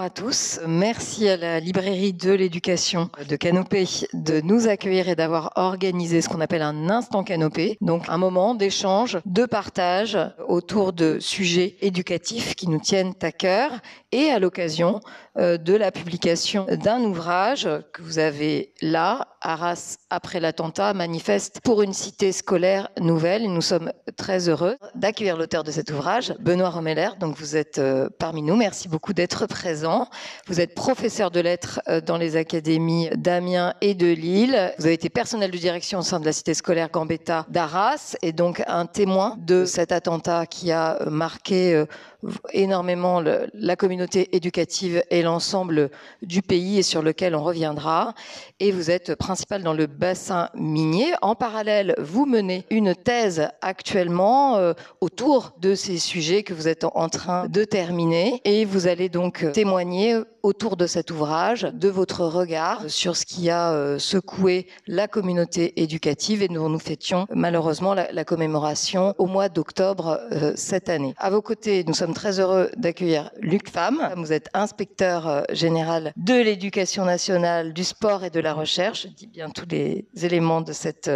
à tous. Merci à la librairie de l'éducation de Canopée de nous accueillir et d'avoir organisé ce qu'on appelle un instant Canopée. Donc un moment d'échange, de partage autour de sujets éducatifs qui nous tiennent à cœur et à l'occasion de la publication d'un ouvrage que vous avez là, Arras après l'attentat, manifeste pour une cité scolaire nouvelle. Et nous sommes très heureux d'accueillir l'auteur de cet ouvrage, Benoît Romeller. Donc vous êtes parmi nous. Merci beaucoup d'être présent. Vous êtes professeur de lettres dans les académies d'Amiens et de Lille. Vous avez été personnel de direction au sein de la cité scolaire Gambetta d'Arras et donc un témoin de cet attentat qui a marqué énormément la communauté éducative et l'ensemble du pays et sur lequel on reviendra. Et vous êtes principal dans le bassin minier. En parallèle, vous menez une thèse actuellement autour de ces sujets que vous êtes en train de terminer. Et vous allez donc témoigner autour de cet ouvrage, de votre regard sur ce qui a secoué la communauté éducative et dont nous fêtions malheureusement la commémoration au mois d'octobre cette année. À vos côtés, nous sommes très heureux d'accueillir Luc Pham. Vous êtes inspecteur général de l'éducation nationale, du sport et de la recherche. Je dis bien tous les éléments de cette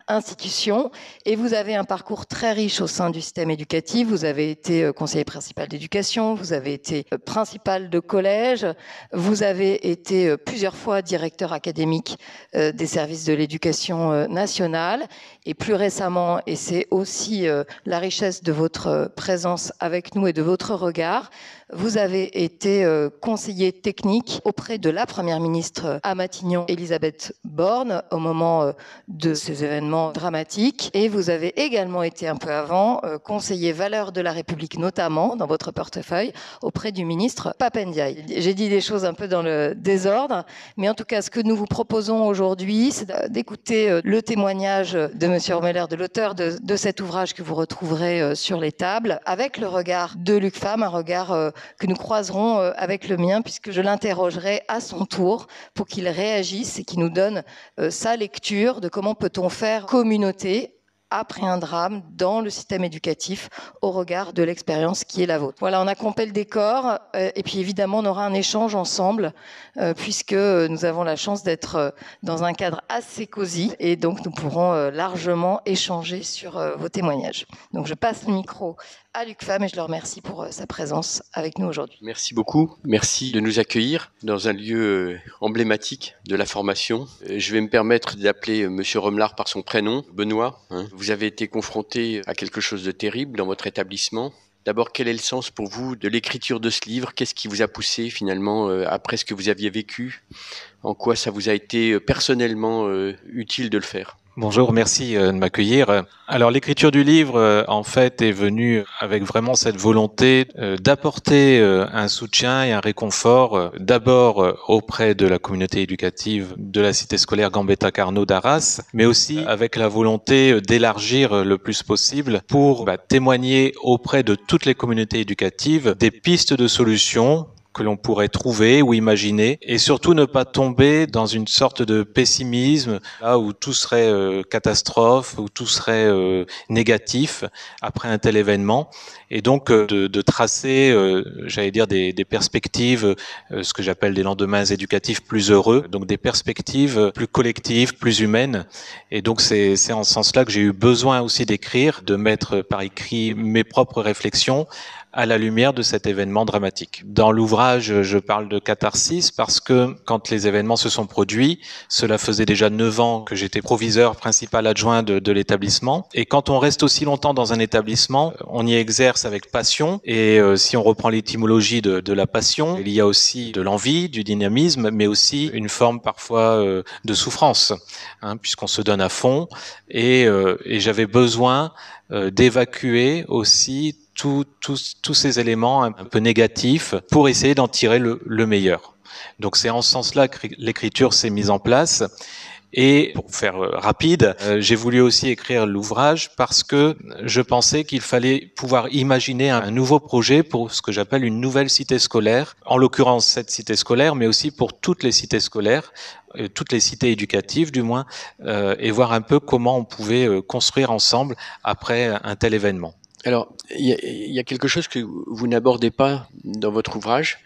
institution. Et vous avez un parcours très riche au sein du système éducatif. Vous avez été conseiller principal d'éducation, vous avez été principal de collège, vous avez été plusieurs fois directeur académique des services de l'éducation nationale et plus récemment, et c'est aussi la richesse de votre présence avec nous et de votre regard, vous avez été conseiller technique auprès de la première ministre à Matignon, Elisabeth Borne, au moment de ces événements dramatiques. Et vous avez également été un peu avant conseiller valeurs de la République, notamment dans votre portefeuille, auprès du ministre Pape Ndiaye. J'ai dit des choses un peu dans le désordre, mais en tout cas, ce que nous vous proposons aujourd'hui, c'est d'écouter le témoignage de M. Romeller, de l'auteur de cet ouvrage que vous retrouverez sur les tables, avec le regard de Luc Pham, un regard que nous croiserons avec le mien, puisque je l'interrogerai à son tour pour qu'il réagisse et qu'il nous donne sa lecture de comment peut-on faire communauté après un drame dans le système éducatif au regard de l'expérience qui est la vôtre. Voilà, on a campé le décor et puis évidemment on aura un échange ensemble puisque nous avons la chance d'être dans un cadre assez cosy et donc nous pourrons largement échanger sur vos témoignages. Donc je passe le micro à Luc Pham et je le remercie pour sa présence avec nous aujourd'hui. Merci beaucoup. Merci de nous accueillir dans un lieu emblématique de la formation. Je vais me permettre d'appeler Monsieur Romeller par son prénom, Benoît. Vous avez été confronté à quelque chose de terrible dans votre établissement. D'abord, quel est le sens pour vous de l'écriture de ce livre? Qu'est-ce qui vous a poussé finalement après ce que vous aviez vécu? En quoi ça vous a été personnellement utile de le faire? Bonjour, merci de m'accueillir. Alors l'écriture du livre, en fait, est venue avec vraiment cette volonté d'apporter un soutien et un réconfort, d'abord auprès de la communauté éducative de la cité scolaire Gambetta Carnot d'Arras, mais aussi avec la volonté d'élargir le plus possible pour témoigner auprès de toutes les communautés éducatives des pistes de solutions que l'on pourrait trouver ou imaginer, et surtout ne pas tomber dans une sorte de pessimisme, là où tout serait catastrophe, où tout serait négatif après un tel événement, et donc de tracer, j'allais dire, des perspectives, ce que j'appelle des lendemains éducatifs plus heureux, donc des perspectives plus collectives, plus humaines, et donc c'est en ce sens-là que j'ai eu besoin aussi d'écrire, de mettre par écrit mes propres réflexions, à la lumière de cet événement dramatique. Dans l'ouvrage, je parle de catharsis parce que quand les événements se sont produits, cela faisait déjà 9 ans que j'étais proviseur principal adjoint de l'établissement. Et quand on reste aussi longtemps dans un établissement, on y exerce avec passion. Et si on reprend l'étymologie de la passion, il y a aussi de l'envie, du dynamisme, mais aussi une forme parfois de souffrance, puisqu'on se donne à fond. Et j'avais besoin d'évacuer aussi tous ces éléments un peu négatifs pour essayer d'en tirer le meilleur. Donc c'est en ce sens-là que l'écriture s'est mise en place. Et pour faire rapide, j'ai voulu aussi écrire l'ouvrage parce que je pensais qu'il fallait pouvoir imaginer un nouveau projet pour ce que j'appelle une nouvelle cité scolaire, en l'occurrence cette cité scolaire, mais aussi pour toutes les cités scolaires, toutes les cités éducatives du moins, et voir un peu comment on pouvait construire ensemble après un tel événement. Alors, il y a quelque chose que vous n'abordez pas dans votre ouvrage,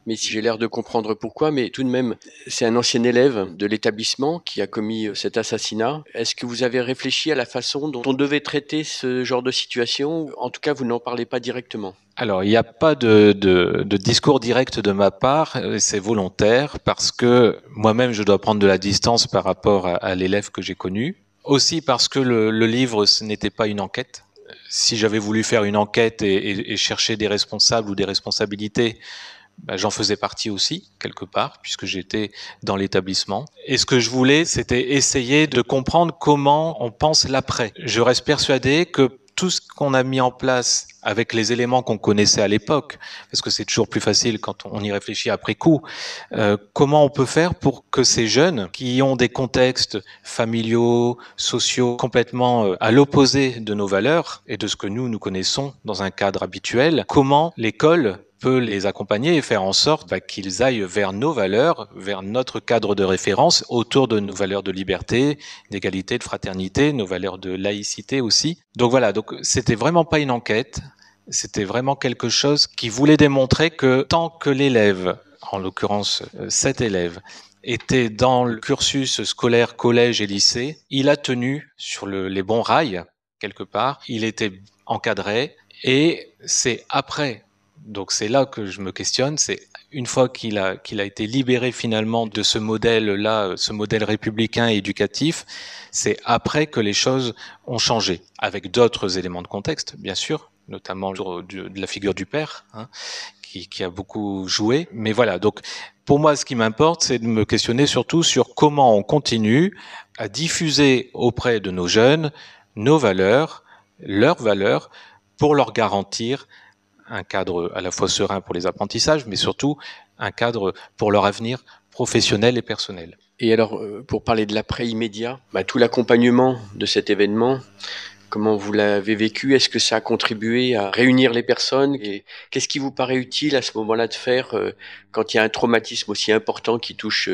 mais si j'ai l'air de comprendre pourquoi, mais tout de même, c'est un ancien élève de l'établissement qui a commis cet assassinat. Est-ce que vous avez réfléchi à la façon dont on devait traiter ce genre de situation? En tout cas, vous n'en parlez pas directement. Alors, il n'y a pas de discours direct de ma part, c'est volontaire, parce que moi-même, je dois prendre de la distance par rapport à l'élève que j'ai connu. Aussi parce que le livre, ce n'était pas une enquête. Si j'avais voulu faire une enquête et chercher des responsables ou des responsabilités, j'en faisais partie aussi, quelque part, puisque j'étais dans l'établissement. Et ce que je voulais, c'était essayer de comprendre comment on pense l'après. Je reste persuadé que tout ce qu'on a mis en place avec les éléments qu'on connaissait à l'époque, parce que c'est toujours plus facile quand on y réfléchit après coup, comment on peut faire pour que ces jeunes qui ont des contextes familiaux, sociaux complètement à l'opposé de nos valeurs et de ce que nous connaissons dans un cadre habituel, comment l'école peut les accompagner et faire en sorte qu'ils aillent vers nos valeurs, vers notre cadre de référence, autour de nos valeurs de liberté, d'égalité, de fraternité, nos valeurs de laïcité aussi. Donc voilà, donc c'était vraiment pas une enquête, c'était vraiment quelque chose qui voulait démontrer que tant que l'élève, en l'occurrence cet élève, était dans le cursus scolaire collège et lycée, il a tenu sur les bons rails, quelque part, il était encadré, et c'est après. Donc c'est là que je me questionne, c'est une fois qu'il a été libéré finalement de ce modèle-là, ce modèle républicain et éducatif, c'est après que les choses ont changé, avec d'autres éléments de contexte, bien sûr, notamment de la figure du père, qui a beaucoup joué. Mais voilà, donc pour moi, ce qui m'importe, c'est de me questionner surtout sur comment on continue à diffuser auprès de nos jeunes nos valeurs, leurs valeurs, pour leur garantir un cadre à la fois serein pour les apprentissages, mais surtout un cadre pour leur avenir professionnel et personnel. Et alors, pour parler de l'après immédiat, tout l'accompagnement de cet événement, comment vous l'avez vécu? Est-ce que ça a contribué à réunir les personnes? Et qu'est-ce qui vous paraît utile à ce moment-là de faire quand il y a un traumatisme aussi important qui touche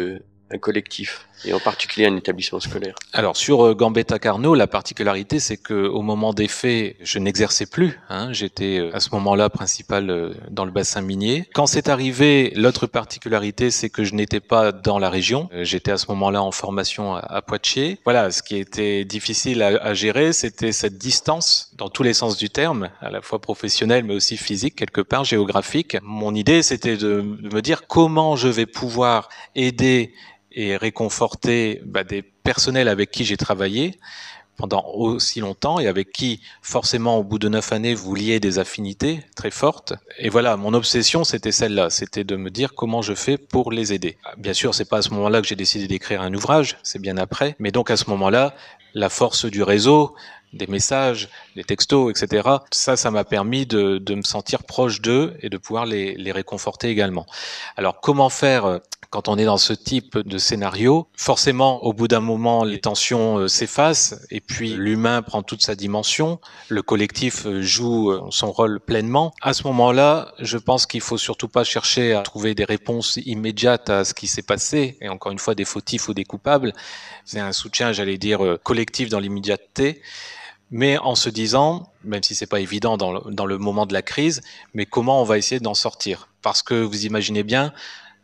un collectif, et en particulier un établissement scolaire? Alors sur Gambetta Carnot, la particularité, c'est que au moment des faits, je n'exerçais plus. J'étais à ce moment-là principal dans le bassin minier. Quand c'est arrivé, l'autre particularité, c'est que je n'étais pas dans la région. J'étais à ce moment-là en formation à Poitiers. Voilà, ce qui était difficile à gérer, c'était cette distance dans tous les sens du terme, à la fois professionnelle, mais aussi physique, quelque part, géographique. Mon idée, c'était de me dire comment je vais pouvoir aider et réconforter des personnels avec qui j'ai travaillé pendant aussi longtemps et avec qui, forcément, au bout de 9 années, vous liez des affinités très fortes. Et voilà, mon obsession, c'était celle-là, c'était de me dire comment je fais pour les aider. Bien sûr, c'est pas à ce moment-là que j'ai décidé d'écrire un ouvrage, c'est bien après, mais donc à ce moment-là, la force du réseau, des messages, des textos, etc. Ça m'a permis de me sentir proche d'eux et de pouvoir les réconforter également. Alors, comment faire quand on est dans ce type de scénario? Forcément, au bout d'un moment, les tensions s'effacent et puis l'humain prend toute sa dimension, le collectif joue son rôle pleinement. À ce moment-là, je pense qu'il faut surtout pas chercher à trouver des réponses immédiates à ce qui s'est passé, et encore une fois, des fautifs ou des coupables. C'est un soutien, j'allais dire, collectif dans l'immédiateté, mais en se disant, même si c'est pas évident dans le moment de la crise, mais comment on va essayer d'en sortir? Parce que vous imaginez bien,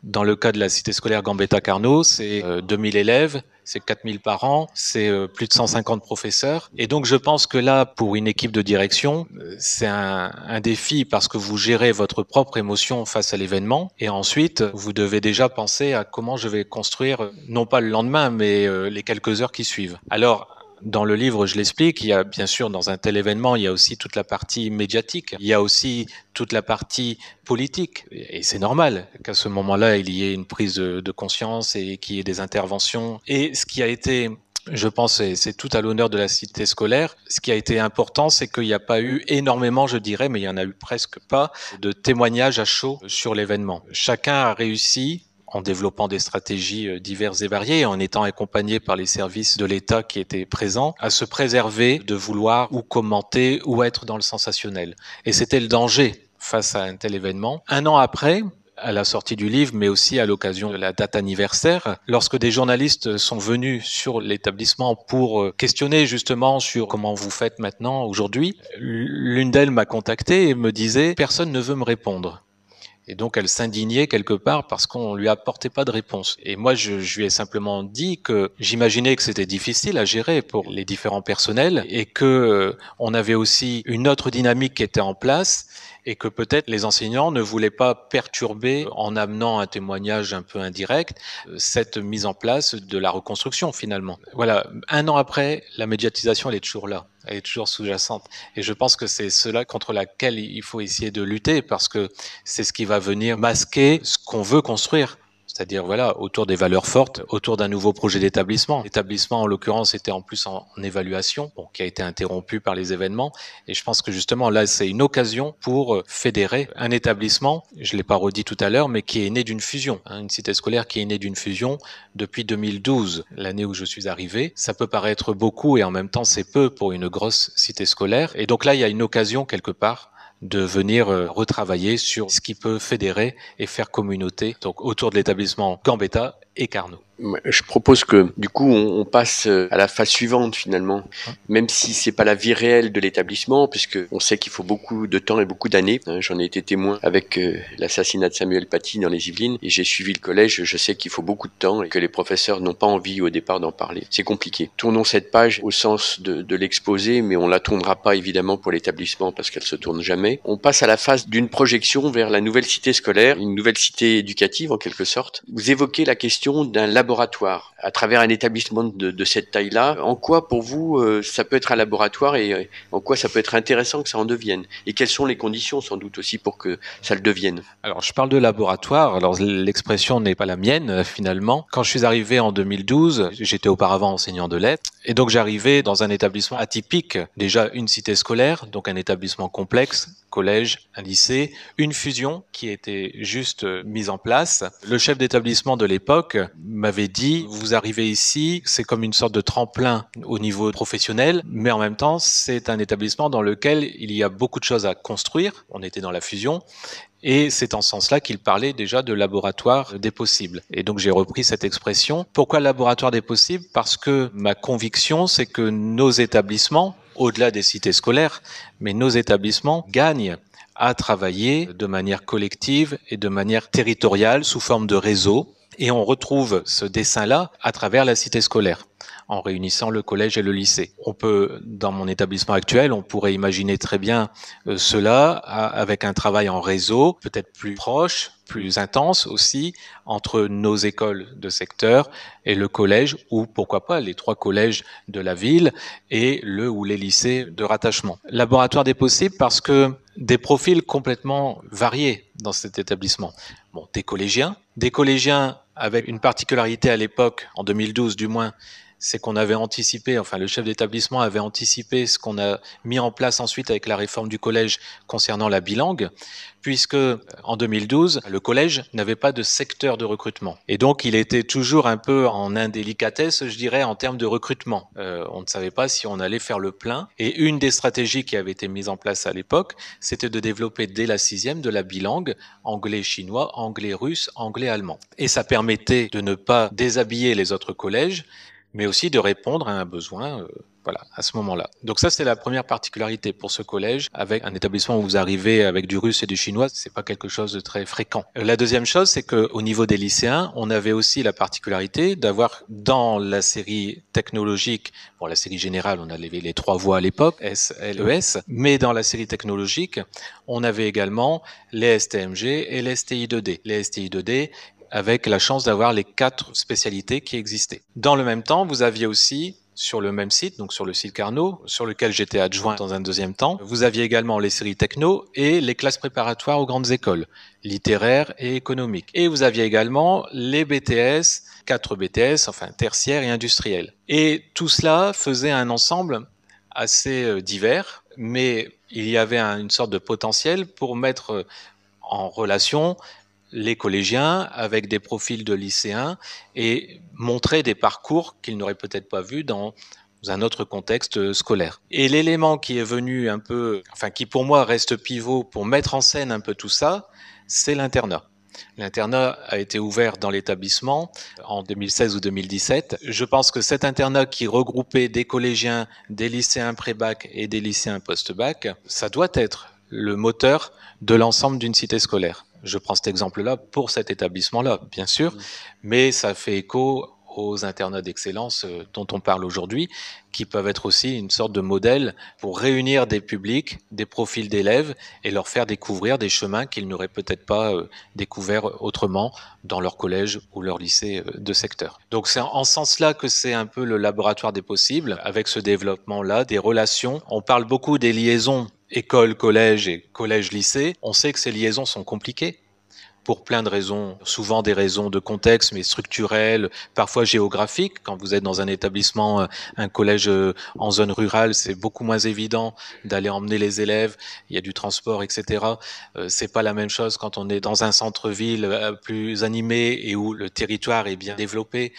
dans le cas de la cité scolaire Gambetta Carnot, c'est 2000 élèves, c'est 4000 parents, c'est plus de 150 professeurs. Et donc je pense que là, pour une équipe de direction, c'est un défi parce que vous gérez votre propre émotion face à l'événement. Et ensuite, vous devez déjà penser à comment je vais construire, non pas le lendemain, mais les quelques heures qui suivent. Alors, dans le livre, je l'explique, il y a bien sûr dans un tel événement, il y a aussi toute la partie médiatique, il y a aussi toute la partie politique. Et c'est normal qu'à ce moment-là, il y ait une prise de conscience et qu'il y ait des interventions. Et ce qui a été, je pense, et c'est tout à l'honneur de la cité scolaire, ce qui a été important, c'est qu'il n'y a pas eu énormément, je dirais, mais il y en a eu presque pas, de témoignages à chaud sur l'événement. Chacun a réussi, en développant des stratégies diverses et variées, en étant accompagné par les services de l'État qui étaient présents, à se préserver de vouloir ou commenter ou être dans le sensationnel. Et c'était le danger face à un tel événement. Un an après, à la sortie du livre, mais aussi à l'occasion de la date anniversaire, lorsque des journalistes sont venus sur l'établissement pour questionner justement sur comment vous faites maintenant, aujourd'hui, l'une d'elles m'a contacté et me disait « Personne ne veut me répondre ». Et donc elle s'indignait quelque part parce qu'on lui apportait pas de réponse. Et moi, je lui ai simplement dit que j'imaginais que c'était difficile à gérer pour les différents personnels et que on avait aussi une autre dynamique qui était en place et que peut-être les enseignants ne voulaient pas perturber, en amenant un témoignage un peu indirect, cette mise en place de la reconstruction finalement. Voilà, 1 an après, la médiatisation, elle est toujours là. Elle est toujours sous-jacente. Et je pense que c'est cela contre laquelle il faut essayer de lutter parce que c'est ce qui va venir masquer ce qu'on veut construire. C'est-à-dire, voilà, autour des valeurs fortes, autour d'un nouveau projet d'établissement. L'établissement, en l'occurrence, était en plus en évaluation, bon, qui a été interrompu par les événements. Et je pense que justement, là, c'est une occasion pour fédérer un établissement, je l'ai pas redit tout à l'heure, mais qui est né d'une fusion. Une cité scolaire qui est née d'une fusion depuis 2012, l'année où je suis arrivé. Ça peut paraître beaucoup et en même temps, c'est peu pour une grosse cité scolaire. Et donc là, il y a une occasion quelque part de venir retravailler sur ce qui peut fédérer et faire communauté donc autour de l'établissement Gambetta et Carnot. Je propose que, du coup, on passe à la phase suivante, finalement. Même si c'est pas la vie réelle de l'établissement, puisque on sait qu'il faut beaucoup de temps et beaucoup d'années. J'en ai été témoin avec l'assassinat de Samuel Paty dans les Yvelines, et j'ai suivi le collège. Je sais qu'il faut beaucoup de temps et que les professeurs n'ont pas envie au départ d'en parler. C'est compliqué. Tournons cette page au sens de l'exposé, mais on la tournera pas, évidemment, pour l'établissement, parce qu'elle se tourne jamais. On passe à la phase d'une projection vers la nouvelle cité scolaire, une nouvelle cité éducative, en quelque sorte. Vous évoquez la question d'un laboratoire à travers un établissement de cette taille-là. En quoi, pour vous, ça peut être un laboratoire et en quoi ça peut être intéressant que ça en devienne? Et quelles sont les conditions, sans doute aussi, pour que ça le devienne? Alors, je parle de laboratoire. Alors, l'expression n'est pas la mienne, finalement. Quand je suis arrivé en 2012, j'étais auparavant enseignant de lettres. Et donc, j'arrivais dans un établissement atypique. Déjà, une cité scolaire, donc un établissement complexe, collège, un lycée, une fusion qui était juste mise en place. Le chef d'établissement de l'époque m'avait dit, vous arrivez ici, c'est comme une sorte de tremplin au niveau professionnel, mais en même temps, c'est un établissement dans lequel il y a beaucoup de choses à construire. On était dans la fusion. Et c'est en ce sens-là qu'il parlait déjà de laboratoire des possibles. Et donc j'ai repris cette expression. Pourquoi laboratoire des possibles? Parce que ma conviction, c'est que nos établissements, au-delà des cités scolaires, mais nos établissements gagnent à travailler de manière collective et de manière territoriale sous forme de réseau. Et on retrouve ce dessin-là à travers la cité scolaire, en réunissant le collège et le lycée. On peut, dans mon établissement actuel, on pourrait imaginer très bien cela avec un travail en réseau, peut-être plus proche, plus intense aussi, entre nos écoles de secteur et le collège, ou pourquoi pas les 3 collèges de la ville et le ou les lycées de rattachement. Laboratoire des possibles parce que des profils complètement variés dans cet établissement. Bon, des collégiens avec une particularité à l'époque, en 2012 du moins, c'est qu'on avait anticipé, enfin le chef d'établissement avait anticipé ce qu'on a mis en place ensuite avec la réforme du collège concernant la bilangue, puisque en 2012, le collège n'avait pas de secteur de recrutement. Et donc il était toujours un peu en indélicatesse, je dirais, en termes de recrutement. On ne savait pas si on allait faire le plein. Et une des stratégies qui avait été mise en place à l'époque, c'était de développer dès la 6e de la bilangue, anglais-chinois, anglais-russe, anglais-allemand. Et ça permettait de ne pas déshabiller les autres collèges, mais aussi de répondre à un besoin voilà, à ce moment-là. Donc ça, c'est la première particularité pour ce collège. Avec un établissement où vous arrivez avec du russe et du chinois, c'est pas quelque chose de très fréquent. La deuxième chose, c'est qu'au niveau des lycéens, on avait aussi la particularité d'avoir dans la série technologique, bon, la série générale, on avait les 3 voies à l'époque, S, L, E, S, mais dans la série technologique, on avait également les STMG et les STI2D. Les STI2D, avec la chance d'avoir les 4 spécialités qui existaient. Dans le même temps, vous aviez aussi, sur le même site, donc sur le site Carnot, sur lequel j'étais adjoint dans un deuxième temps, vous aviez également les séries techno et les classes préparatoires aux grandes écoles, littéraires et économiques. Et vous aviez également les BTS, 4 BTS, enfin tertiaires et industriels. Et tout cela faisait un ensemble assez divers, mais il y avait une sorte de potentiel pour mettre en relation les collégiens avec des profils de lycéens et montrer des parcours qu'ils n'auraient peut-être pas vus dans un autre contexte scolaire. Et l'élément qui est venu un peu, enfin qui pour moi reste pivot pour mettre en scène un peu tout ça, c'est l'internat. L'internat a été ouvert dans l'établissement en 2016 ou 2017. Je pense que cet internat qui regroupait des collégiens, des lycéens pré-bac et des lycéens post-bac, ça doit être le moteur de l'ensemble d'une cité scolaire. Je prends cet exemple-là pour cet établissement-là, bien sûr, mais ça fait écho aux internats d'excellence dont on parle aujourd'hui, qui peuvent être aussi une sorte de modèle pour réunir des publics, des profils d'élèves et leur faire découvrir des chemins qu'ils n'auraient peut-être pas découverts autrement dans leur collège ou leur lycée de secteur. Donc c'est en ce sens-là que c'est un peu le laboratoire des possibles, avec ce développement-là, des relations. On parle beaucoup des liaisons école-collège et collège-lycée. On sait que ces liaisons sont compliquées, pour plein de raisons, souvent des raisons de contexte, mais structurelles, parfois géographiques. Quand vous êtes dans un établissement, un collège en zone rurale, c'est beaucoup moins évident d'aller emmener les élèves. Il y a du transport, etc. C'est pas la même chose quand on est dans un centre-ville plus animé et où le territoire est bien développé.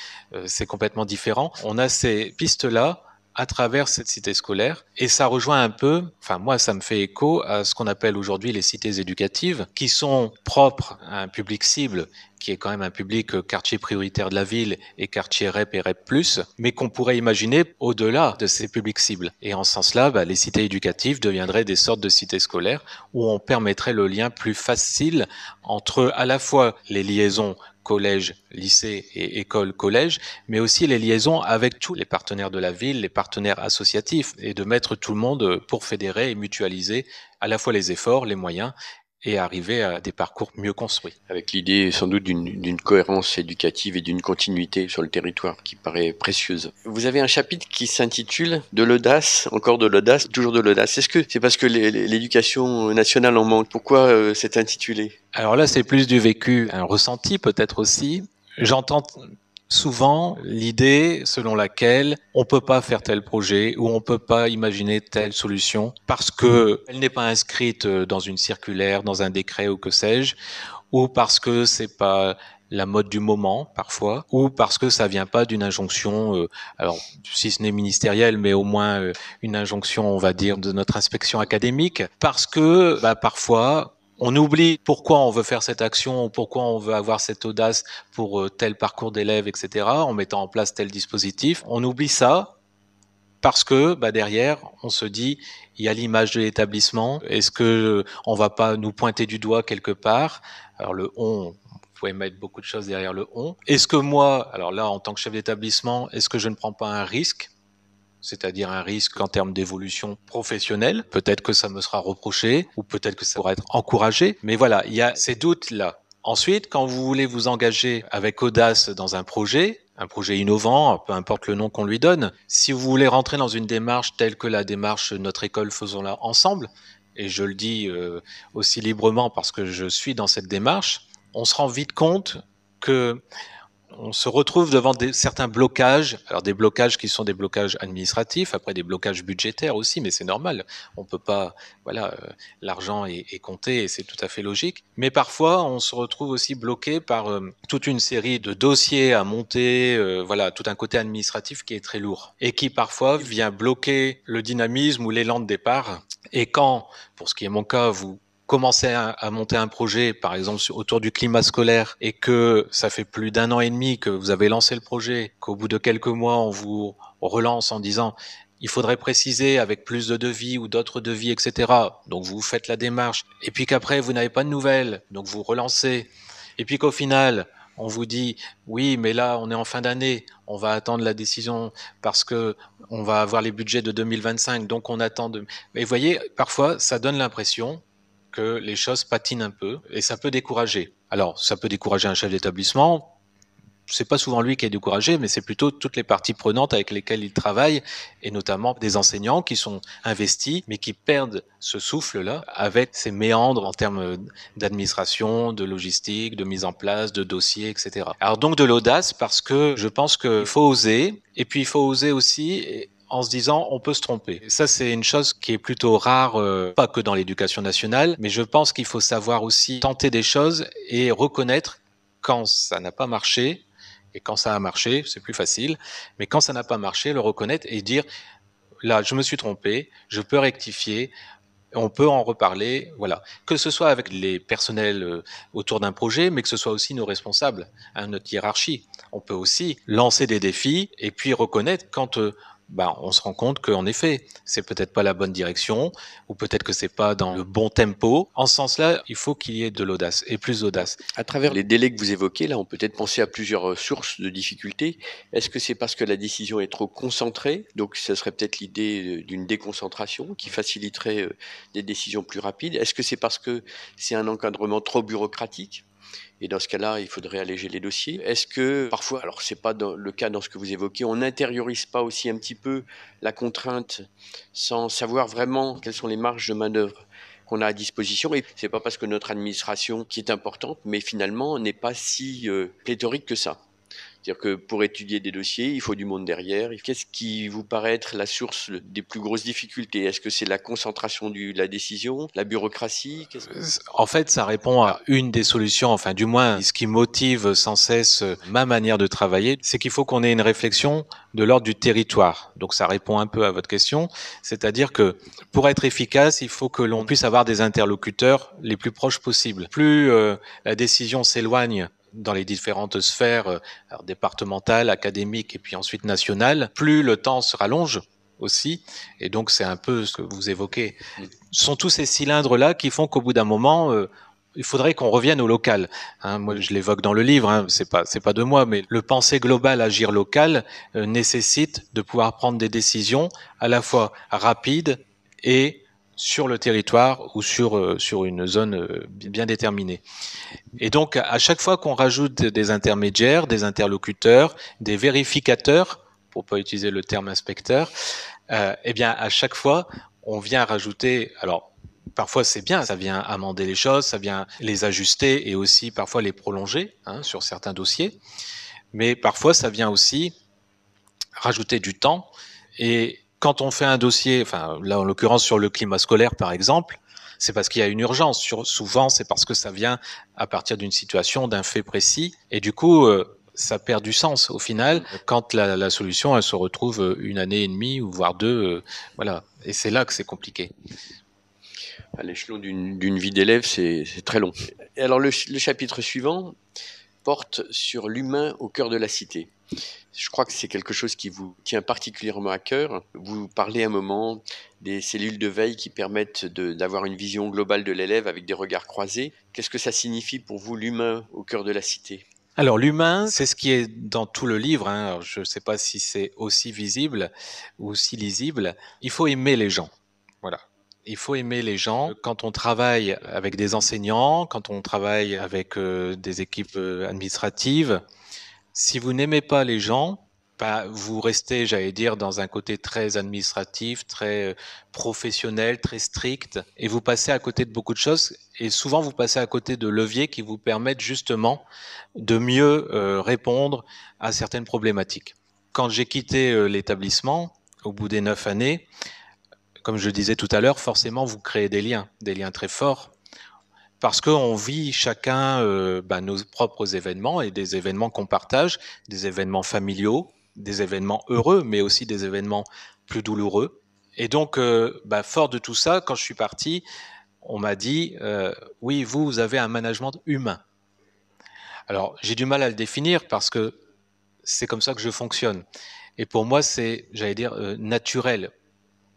C'est complètement différent. On a ces pistes-là à travers cette cité scolaire. Et ça rejoint un peu, enfin moi ça me fait écho à ce qu'on appelle aujourd'hui les cités éducatives, qui sont propres à un public cible, qui est quand même un public quartier prioritaire de la ville et quartier REP et REP+, mais qu'on pourrait imaginer au-delà de ces publics cibles. Et en ce sens-là, les cités éducatives deviendraient des sortes de cités scolaires où on permettrait le lien plus facile entre à la fois les liaisons collège, lycée et école, collège, mais aussi les liaisons avec tous les partenaires de la ville, les partenaires associatifs, et de mettre tout le monde pour fédérer et mutualiser à la fois les efforts, les moyens, et arriver à des parcours mieux construits. Avec l'idée sans doute d'une cohérence éducative et d'une continuité sur le territoire qui paraît précieuse. Vous avez un chapitre qui s'intitule « De l'audace, encore de l'audace, toujours de l'audace ». Est-ce que c'est parce que l'éducation nationale en manque? Pourquoi cet intitulé? Alors là, c'est plus du vécu, un ressenti peut-être aussi. J'entends souvent l'idée selon laquelle on peut pas faire tel projet ou on peut pas imaginer telle solution parce que elle n'est pas inscrite dans une circulaire, dans un décret ou que sais-je, ou parce que c'est pas la mode du moment parfois, ou parce que ça vient pas d'une injonction, alors si ce n'est ministérielle, mais au moins une injonction, on va dire, de notre inspection académique, parce que parfois on oublie pourquoi on veut faire cette action, pourquoi on veut avoir cette audace pour tel parcours d'élèves, etc., en mettant en place tel dispositif. On oublie ça parce que derrière, on se dit, il y a l'image de l'établissement. Est-ce que on va pas nous pointer du doigt quelque part? Alors le on, vous pouvez mettre beaucoup de choses derrière le on. Est-ce que moi, alors là, en tant que chef d'établissement, est-ce que je ne prends pas un risque? C'est-à-dire un risque en termes d'évolution professionnelle. Peut-être que ça me sera reproché, ou peut-être que ça pourra être encouragé. Mais voilà, il y a ces doutes-là. Ensuite, quand vous voulez vous engager avec audace dans un projet innovant, peu importe le nom qu'on lui donne, si vous voulez rentrer dans une démarche telle que la démarche Notre école, faisons-la ensemble, et je le dis aussi librement parce que je suis dans cette démarche, on se rend vite compte que on se retrouve devant certains blocages, alors des blocages qui sont des blocages administratifs, après des blocages budgétaires aussi, mais c'est normal. On peut pas, l'argent est compté et c'est tout à fait logique. Mais parfois, on se retrouve aussi bloqué par toute une série de dossiers à monter, tout un côté administratif qui est très lourd et qui parfois vient bloquer le dynamisme ou l'élan de départ. Et quand, pour ce qui est mon cas, vous commencez à monter un projet, par exemple autour du climat scolaire, et que ça fait plus d'1 an et demi que vous avez lancé le projet, qu'au bout de quelques mois, on vous relance en disant il faudrait préciser avec plus de devis ou d'autres devis, etc. Donc vous faites la démarche, et puis qu'après vous n'avez pas de nouvelles, donc vous relancez, et puis qu'au final on vous dit oui, mais là on est en fin d'année, on va attendre la décision parce que on va avoir les budgets de 2025, donc on attend de. Mais vous voyez, parfois ça donne l'impression que les choses patinent un peu et ça peut décourager. Alors, ça peut décourager un chef d'établissement. C'est pas souvent lui qui est découragé, mais c'est plutôt toutes les parties prenantes avec lesquelles il travaille, et notamment des enseignants qui sont investis, mais qui perdent ce souffle-là avec ces méandres en termes d'administration, de logistique, de mise en place, de dossiers, etc. Alors donc de l'audace, parce que je pense qu'il faut oser, et puis il faut oser aussi en se disant on peut se tromper. Ça, c'est une chose qui est plutôt rare, pas que dans l'éducation nationale, mais je pense qu'il faut savoir aussi tenter des choses et reconnaître quand ça n'a pas marché. Et quand ça a marché, c'est plus facile. Mais quand ça n'a pas marché, le reconnaître et dire là, je me suis trompé, je peux rectifier. On peut en reparler, voilà. Que ce soit avec les personnels autour d'un projet, mais que ce soit aussi nos responsables, notre hiérarchie. On peut aussi lancer des défis et puis reconnaître quand on se rend compte qu'en effet, c'est peut-être pas la bonne direction, ou peut-être que c'est pas dans le bon tempo. En ce sens-là, il faut qu'il y ait de l'audace, et plus d'audace. À travers les délais que vous évoquez, là, on peut peut-être penser à plusieurs sources de difficultés. Est-ce que c'est parce que la décision est trop concentrée? Donc, ça serait peut-être l'idée d'une déconcentration qui faciliterait des décisions plus rapides. Est-ce que c'est parce que c'est un encadrement trop bureaucratique? Et dans ce cas-là, il faudrait alléger les dossiers. Est-ce que parfois, alors c'est pas le cas dans ce que vous évoquez, on n'intériorise pas aussi un petit peu la contrainte sans savoir vraiment quelles sont les marges de manœuvre qu'on a à disposition? Et c'est pas parce que notre administration, qui est importante, mais finalement n'est pas si pléthorique que ça. C'est-à-dire que pour étudier des dossiers, il faut du monde derrière. Qu'est-ce qui vous paraît être la source des plus grosses difficultés? Est-ce que c'est la concentration de la décision, la bureaucratie? En fait, ça répond à une des solutions, enfin du moins ce qui motive sans cesse ma manière de travailler, c'est qu'il faut qu'on ait une réflexion de l'ordre du territoire. Donc ça répond un peu à votre question, c'est-à-dire que pour être efficace, il faut que l'on puisse avoir des interlocuteurs les plus proches possibles. Plus la décision s'éloigne dans les différentes sphères départementales, académiques et puis ensuite nationales, plus le temps se rallonge aussi, et donc c'est un peu ce que vous évoquez. Ce sont tous ces cylindres-là qui font qu'au bout d'un moment, il faudrait qu'on revienne au local. Moi, je l'évoque dans le livre, c'est pas de moi, mais le penser global, agir local nécessite de pouvoir prendre des décisions à la fois rapides et sur le territoire ou sur une zone bien déterminée. Et donc, à chaque fois qu'on rajoute des intermédiaires, des interlocuteurs, des vérificateurs, pour pas utiliser le terme inspecteur, eh bien, à chaque fois, on vient rajouter, alors, parfois c'est bien, ça vient amender les choses, ça vient les ajuster et aussi parfois les prolonger sur certains dossiers, mais parfois ça vient aussi rajouter du temps. Et quand on fait un dossier, enfin là en l'occurrence sur le climat scolaire par exemple, c'est parce qu'il y a une urgence. Souvent c'est parce que ça vient à partir d'une situation, d'un fait précis, et du coup ça perd du sens au final quand la solution elle se retrouve une année et demie ou voire deux, voilà. Et c'est là que c'est compliqué. À l'échelon d'une vie d'élève, c'est très long. Et alors le chapitre suivant porte sur l'humain au cœur de la cité. Je crois que c'est quelque chose qui vous tient particulièrement à cœur. Vous parlez un moment des cellules de veille qui permettent d'avoir une vision globale de l'élève avec des regards croisés. Qu'est-ce que ça signifie pour vous, l'humain au cœur de la cité? Alors l'humain, c'est ce qui est dans tout le livre. Alors, je ne sais pas si c'est aussi visible ou aussi lisible. Il faut aimer les gens. Voilà. Il faut aimer les gens. Quand on travaille avec des enseignants, quand on travaille avec des équipes administratives, si vous n'aimez pas les gens, vous restez, j'allais dire, dans un côté très administratif, très professionnel, très strict, et vous passez à côté de beaucoup de choses, et souvent vous passez à côté de leviers qui vous permettent justement de mieux répondre à certaines problématiques. Quand j'ai quitté l'établissement, au bout des 9 années, comme je le disais tout à l'heure, forcément vous créez des liens très forts, parce qu'on vit chacun nos propres événements et des événements qu'on partage, des événements familiaux, des événements heureux, mais aussi des événements plus douloureux. Et donc, fort de tout ça, quand je suis parti, on m'a dit oui, vous avez un management humain. Alors, j'ai du mal à le définir parce que c'est comme ça que je fonctionne. Et pour moi, c'est, j'allais dire, naturel.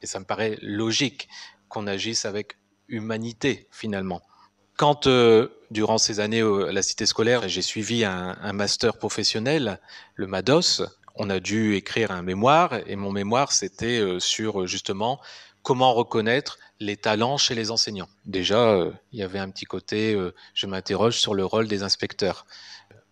Et ça me paraît logique qu'on agisse avec humanité, finalement. Quand, durant ces années à la cité scolaire, j'ai suivi un master professionnel, le MADOS, on a dû écrire un mémoire, et mon mémoire, c'était sur justement comment reconnaître les talents chez les enseignants. Déjà, il y avait un petit côté, je m'interroge sur le rôle des inspecteurs,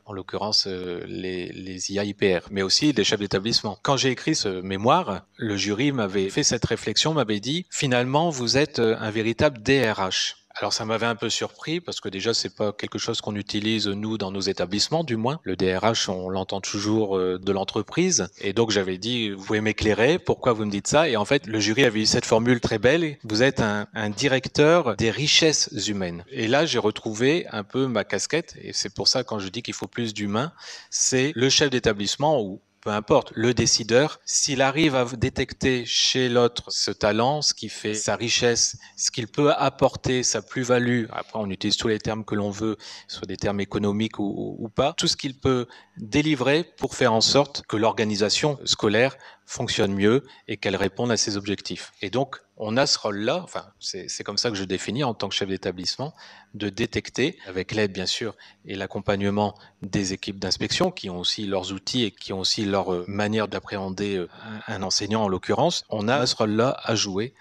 en l'occurrence les IAIPR, mais aussi des chefs d'établissement. Quand j'ai écrit ce mémoire, le jury m'avait fait cette réflexion, m'avait dit, finalement, vous êtes un véritable DRH. Alors ça m'avait un peu surpris parce que déjà c'est pas quelque chose qu'on utilise nous dans nos établissements du moins. Le DRH on l'entend toujours de l'entreprise et donc j'avais dit vous pouvez m'éclairer, pourquoi vous me dites ça? Et en fait le jury avait eu cette formule très belle, vous êtes un directeur des richesses humaines. Et là j'ai retrouvé un peu ma casquette et c'est pour ça quand je dis qu'il faut plus d'humain, c'est le chef d'établissement ou peu importe, le décideur, s'il arrive à détecter chez l'autre ce talent, ce qui fait sa richesse, ce qu'il peut apporter, sa plus-value, après on utilise tous les termes que l'on veut, soit des termes économiques ou pas, tout ce qu'il peut délivrer pour faire en sorte que l'organisation scolaire fonctionne mieux et qu'elle réponde à ses objectifs. Et donc, on a ce rôle-là, enfin, c'est comme ça que je définis en tant que chef d'établissement, de détecter, avec l'aide bien sûr et l'accompagnement des équipes d'inspection qui ont aussi leurs outils et qui ont aussi leur manière d'appréhender un enseignant en l'occurrence, on a ce rôle-là à jouer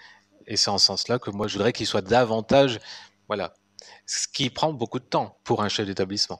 et c'est en ce sens-là que moi je voudrais qu'il soit davantage, voilà, ce qui prend beaucoup de temps pour un chef d'établissement.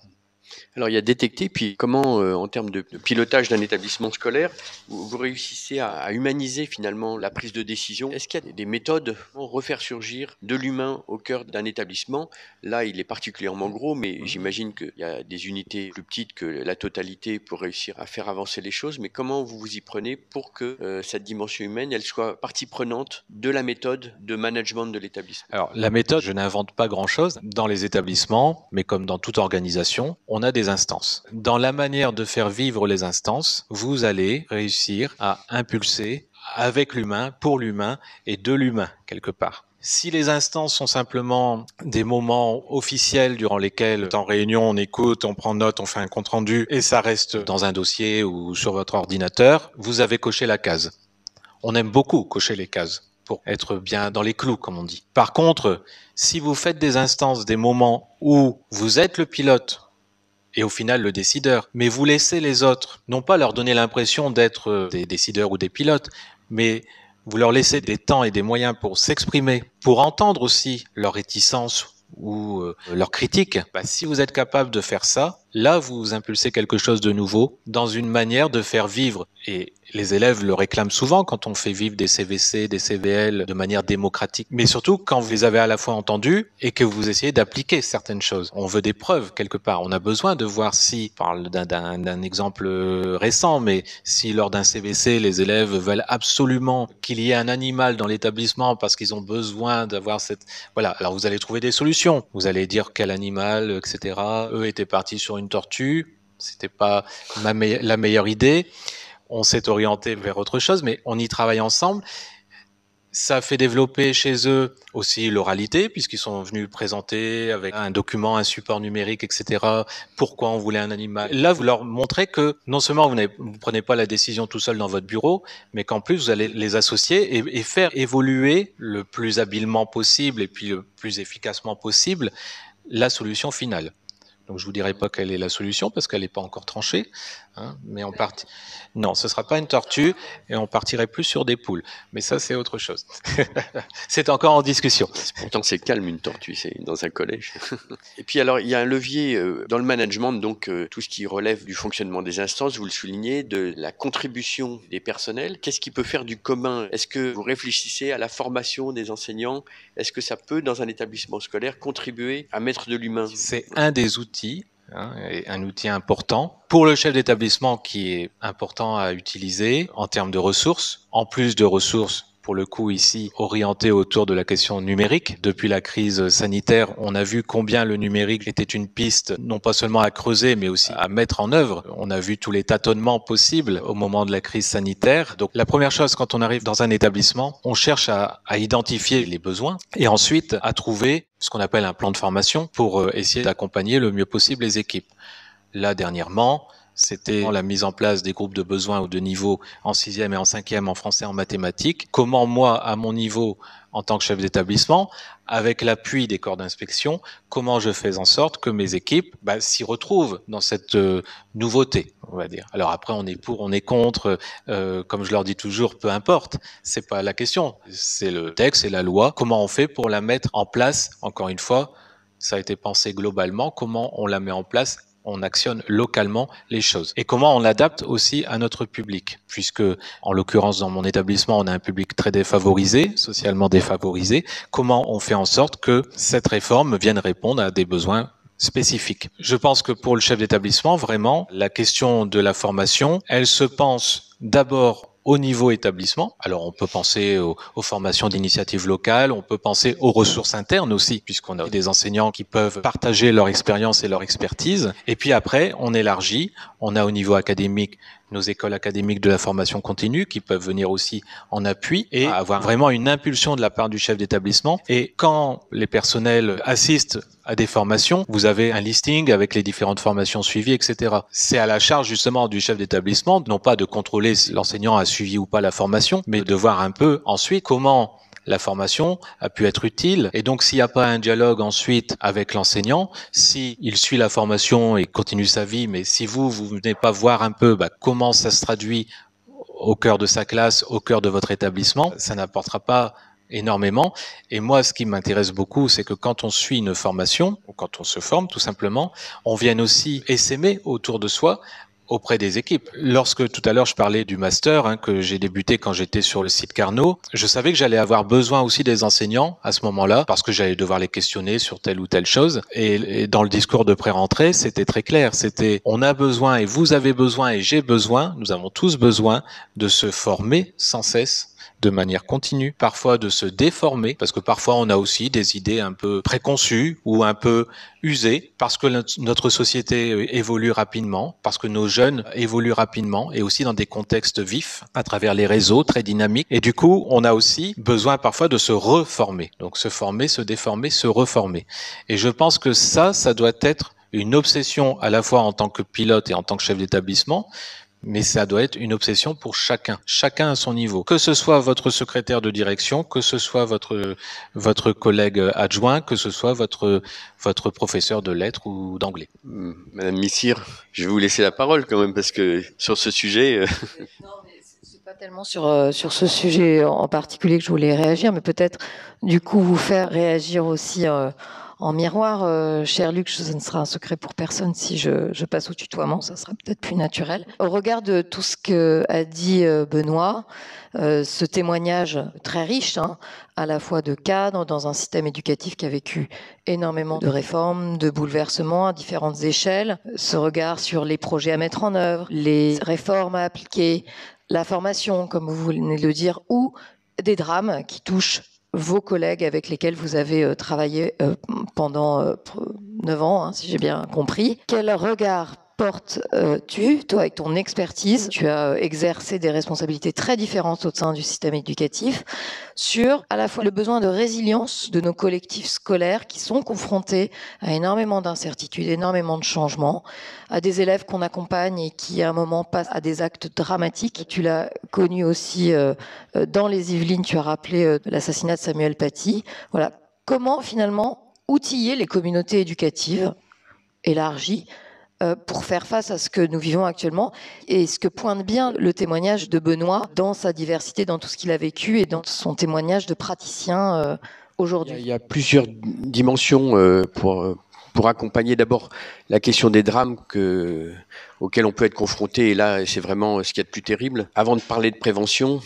Alors, il y a détecter, puis comment, en termes de pilotage d'un établissement scolaire, vous réussissez à humaniser finalement la prise de décision. Est-ce qu'il y a des méthodes pour refaire surgir de l'humain au cœur d'un établissement? Là, il est particulièrement gros, mais j'imagine qu'il y a des unités plus petites que la totalité pour réussir à faire avancer les choses. Mais comment vous vous y prenez pour que cette dimension humaine, elle soit partie prenante de la méthode de management de l'établissement? Alors, la méthode, je n'invente pas grand-chose. Dans les établissements, mais comme dans toute organisation, on a des instances. Dans la manière de faire vivre les instances, vous allez réussir à impulser avec l'humain, pour l'humain et de l'humain, quelque part. Si les instances sont simplement des moments officiels durant lesquels, en réunion, on écoute, on prend note, on fait un compte-rendu et ça reste dans un dossier ou sur votre ordinateur, vous avez coché la case. On aime beaucoup cocher les cases pour être bien dans les clous, comme on dit. Par contre, si vous faites des instances, des moments où vous êtes le pilote et au final le décideur, mais vous laissez les autres, non pas leur donner l'impression d'être des décideurs ou des pilotes, mais vous leur laissez des temps et des moyens pour s'exprimer, pour entendre aussi leurs réticences ou leurs critiques. Si vous êtes capable de faire ça, là vous impulsez quelque chose de nouveau dans une manière de faire vivre. Et les élèves le réclament souvent quand on fait vivre des CVC, des CVL de manière démocratique. Mais surtout quand vous les avez à la fois entendus et que vous essayez d'appliquer certaines choses. On veut des preuves quelque part. On a besoin de voir si, je parle d'un exemple récent, mais si lors d'un CVC, les élèves veulent absolument qu'il y ait un animal dans l'établissement parce qu'ils ont besoin d'avoir cette... Voilà, alors vous allez trouver des solutions. Vous allez dire quel animal, etc. Eux étaient partis sur une tortue. C'était pas la meilleure idée. On s'est orienté vers autre chose, mais on y travaille ensemble. Ça fait développer chez eux aussi l'oralité, puisqu'ils sont venus présenter avec un document, un support numérique, etc. Pourquoi on voulait un animal. Là, vous leur montrez que non seulement vous ne prenez pas la décision tout seul dans votre bureau, mais qu'en plus, vous allez les associer et faire évoluer le plus habilement possible et puis le plus efficacement possible la solution finale. Donc je vous dirai pas quelle est la solution parce qu'elle n'est pas encore tranchée, hein, mais on part. Non, ce sera pas une tortue et on partirait plus sur des poules. Mais ça c'est autre chose. C'est encore en discussion. Pourtant c'est calme une tortue, c'est dans un collège. Et puis alors il y a un levier dans le management, donc tout ce qui relève du fonctionnement des instances, vous le soulignez, de la contribution des personnels. Qu'est-ce qui peut faire du commun? Est-ce que vous réfléchissez à la formation des enseignants? Est-ce que ça peut dans un établissement scolaire contribuer à mettre de l'humain? C'est un des outils. Et un outil important pour le chef d'établissement qui est important à utiliser en termes de ressources, en plus de ressources pour le coup ici orientées autour de la question numérique. Depuis la crise sanitaire, on a vu combien le numérique était une piste non pas seulement à creuser mais aussi à mettre en œuvre. On a vu tous les tâtonnements possibles au moment de la crise sanitaire. Donc la première chose quand on arrive dans un établissement, on cherche à identifier les besoins et ensuite à trouver ce qu'on appelle un plan de formation pour essayer d'accompagner le mieux possible les équipes. Là dernièrement, c'était la mise en place des groupes de besoins ou de niveau en 6e et en 5e en français et en mathématiques. Comment moi, à mon niveau, en tant que chef d'établissement, avec l'appui des corps d'inspection, comment je fais en sorte que mes équipes s'y retrouvent dans cette nouveauté, on va dire. Alors après, on est pour, on est contre, comme je leur dis toujours, peu importe. C'est pas la question. C'est le texte, c'est la loi. Comment on fait pour la mettre en place? Encore une fois, ça a été pensé globalement. Comment on la met en place? On actionne localement les choses. Et comment on l'adapte aussi à notre public, puisque, en l'occurrence, dans mon établissement, on a un public très défavorisé, socialement défavorisé. Comment on fait en sorte que cette réforme vienne répondre à des besoins spécifiques? Je pense que pour le chef d'établissement, vraiment, la question de la formation, elle se pense d'abord au niveau établissement. Alors on peut penser aux formations d'initiatives locales, on peut penser aux ressources internes aussi, puisqu'on a des enseignants qui peuvent partager leur expérience et leur expertise. Et puis après, on élargit, on a au niveau académique nos écoles académiques de la formation continue qui peuvent venir aussi en appui et avoir vraiment une impulsion de la part du chef d'établissement. Et quand les personnels assistent à des formations, vous avez un listing avec les différentes formations suivies, etc. C'est à la charge justement du chef d'établissement, non pas de contrôler si l'enseignant a suivi ou pas la formation, mais de voir un peu ensuite comment la formation a pu être utile. Et donc, s'il n'y a pas un dialogue ensuite avec l'enseignant, s'il suit la formation et continue sa vie, mais si vous venez pas voir un peu comment ça se traduit au cœur de sa classe, au cœur de votre établissement, ça n'apportera pas énormément. Et moi, ce qui m'intéresse beaucoup, c'est que quand on suit une formation, ou quand on se forme tout simplement, on vienne aussi essaimer autour de soi auprès des équipes. Lorsque tout à l'heure je parlais du master que j'ai débuté quand j'étais sur le site Carnot, je savais que j'allais avoir besoin aussi des enseignants à ce moment-là parce que j'allais devoir les questionner sur telle ou telle chose. Et dans le discours de pré-rentrée, c'était très clair. C'était on a besoin et vous avez besoin et j'ai besoin, nous avons tous besoin de se former sans cesse, de manière continue, parfois de se déformer, parce que parfois on a aussi des idées un peu préconçues ou un peu usées, parce que notre société évolue rapidement, parce que nos jeunes évoluent rapidement, et aussi dans des contextes vifs, à travers les réseaux très dynamiques. Et du coup, on a aussi besoin parfois de se reformer. Donc se former, se déformer, se reformer. Et je pense que ça doit être une obsession à la fois en tant que pilote et en tant que chef d'établissement, mais ça doit être une obsession pour chacun à son niveau. Que ce soit votre secrétaire de direction, que ce soit votre collègue adjoint, que ce soit votre professeur de lettres ou d'anglais. Madame Missire, je vais vous laisser la parole quand même, parce que sur ce sujet... Non, mais c'est pas tellement sur ce sujet en particulier que je voulais réagir, mais peut-être du coup vous faire réagir aussi en miroir, cher Luc, ce ne sera un secret pour personne si je passe au tutoiement, ça sera peut-être plus naturel. Au regard de tout ce qu'a dit Benoît, ce témoignage très riche, à la fois de cadre dans un système éducatif qui a vécu énormément de réformes, de bouleversements à différentes échelles, ce regard sur les projets à mettre en œuvre, les réformes à appliquer, la formation, comme vous venez de le dire, ou des drames qui touchent vos collègues avec lesquels vous avez travaillé pendant 9 ans, si j'ai bien compris. Quel regard portes-tu, toi, avec ton expertise? Tu as exercé des responsabilités très différentes au sein du système éducatif sur à la fois le besoin de résilience de nos collectifs scolaires qui sont confrontés à énormément d'incertitudes, énormément de changements, à des élèves qu'on accompagne et qui à un moment passent à des actes dramatiques. Tu l'as connu aussi dans les Yvelines, tu as rappelé l'assassinat de Samuel Paty. Voilà. Comment finalement outiller les communautés éducatives élargies pour faire face à ce que nous vivons actuellement et ce que pointe bien le témoignage de Benoît dans sa diversité, dans tout ce qu'il a vécu et dans son témoignage de praticien aujourd'hui. Il y a plusieurs dimensions pour accompagner d'abord la question des drames auxquels on peut être confronté, et là c'est vraiment ce qu'il y a de plus terrible. Avant de parler de prévention,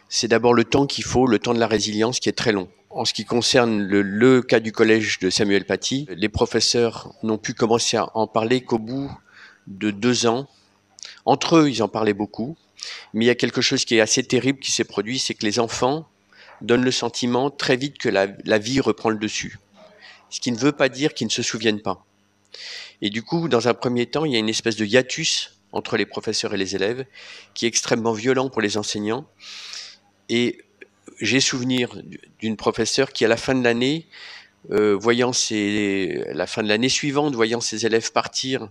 c'est d'abord le temps qu'il faut, le temps de la résilience qui est très long. En ce qui concerne le cas du collège de Samuel Paty, les professeurs n'ont pu commencer à en parler qu'au bout de 2 ans. Entre eux, ils en parlaient beaucoup, mais il y a quelque chose qui est assez terrible qui s'est produit, c'est que les enfants donnent le sentiment très vite que la vie reprend le dessus. Ce qui ne veut pas dire qu'ils ne se souviennent pas. Et du coup, dans un premier temps, il y a une espèce de hiatus entre les professeurs et les élèves qui est extrêmement violent pour les enseignants. Et j'ai souvenir d'une professeure qui, à la fin de l'année, la fin de l'année suivante, voyant ses élèves partir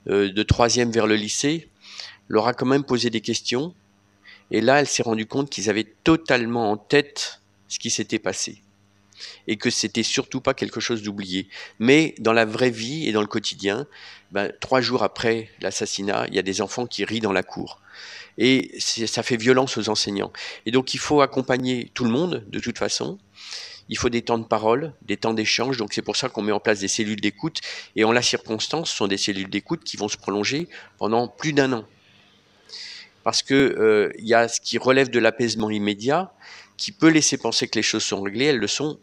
de 3e vers le lycée, leur a quand même posé des questions. Et là, elle s'est rendue compte qu'ils avaient totalement en tête ce qui s'était passé. Et que c'était surtout pas quelque chose d'oublié. Mais dans la vraie vie et dans le quotidien, 3 jours après l'assassinat, il y a des enfants qui rient dans la cour. Et ça fait violence aux enseignants. Et donc il faut accompagner tout le monde, de toute façon. Il faut des temps de parole, des temps d'échange. Donc c'est pour ça qu'on met en place des cellules d'écoute. Et en la circonstance, ce sont des cellules d'écoute qui vont se prolonger pendant plus d'1 an. Parce que y a ce qui relève de l'apaisement immédiat, qui peut laisser penser que les choses sont réglées. Elles le sont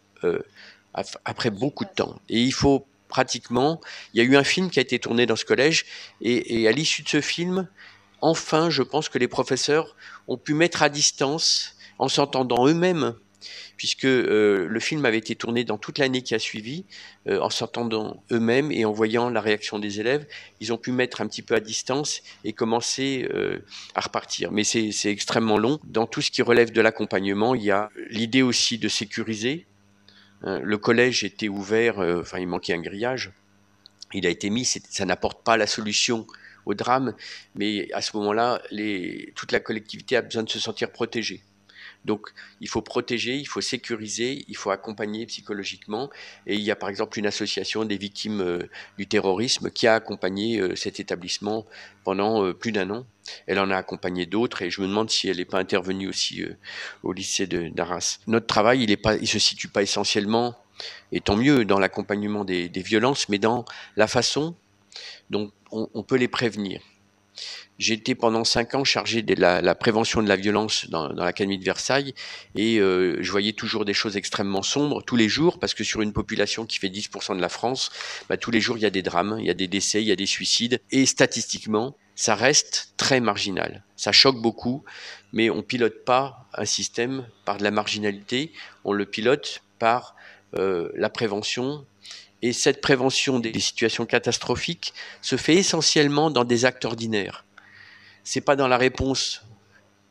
après beaucoup de temps. Et il faut pratiquement... Il y a eu un film qui a été tourné dans ce collège. Et à l'issue de ce film... Enfin, je pense que les professeurs ont pu mettre à distance, en s'entendant eux-mêmes, puisque le film avait été tourné dans toute l'année qui a suivi, en s'entendant eux-mêmes et en voyant la réaction des élèves. Ils ont pu mettre un petit peu à distance et commencer à repartir. Mais c'est extrêmement long. Dans tout ce qui relève de l'accompagnement, il y a l'idée aussi de sécuriser. Le collège était ouvert, enfin il manquait un grillage. Il a été mis, ça n'apporte pas la solution au drame, mais à ce moment-là, toute la collectivité a besoin de se sentir protégée. Donc, il faut protéger, il faut sécuriser, il faut accompagner psychologiquement. Et il y a par exemple une association des victimes du terrorisme qui a accompagné cet établissement pendant plus d'1 an. Elle en a accompagné d'autres et je me demande si elle n'est pas intervenue aussi au lycée d'Arras. Notre travail, il se situe pas essentiellement, et tant mieux, dans l'accompagnement des violences, mais dans la façon dont on peut les prévenir. J'ai été pendant 5 ans chargé de la prévention de la violence dans l'Académie de Versailles et je voyais toujours des choses extrêmement sombres tous les jours parce que sur une population qui fait 10% de la France, tous les jours il y a des drames, il y a des décès, il y a des suicides et statistiquement ça reste très marginal. Ça choque beaucoup, mais on pilote pas un système par de la marginalité, on le pilote par la prévention. Et cette prévention des situations catastrophiques se fait essentiellement dans des actes ordinaires. C'est pas dans la réponse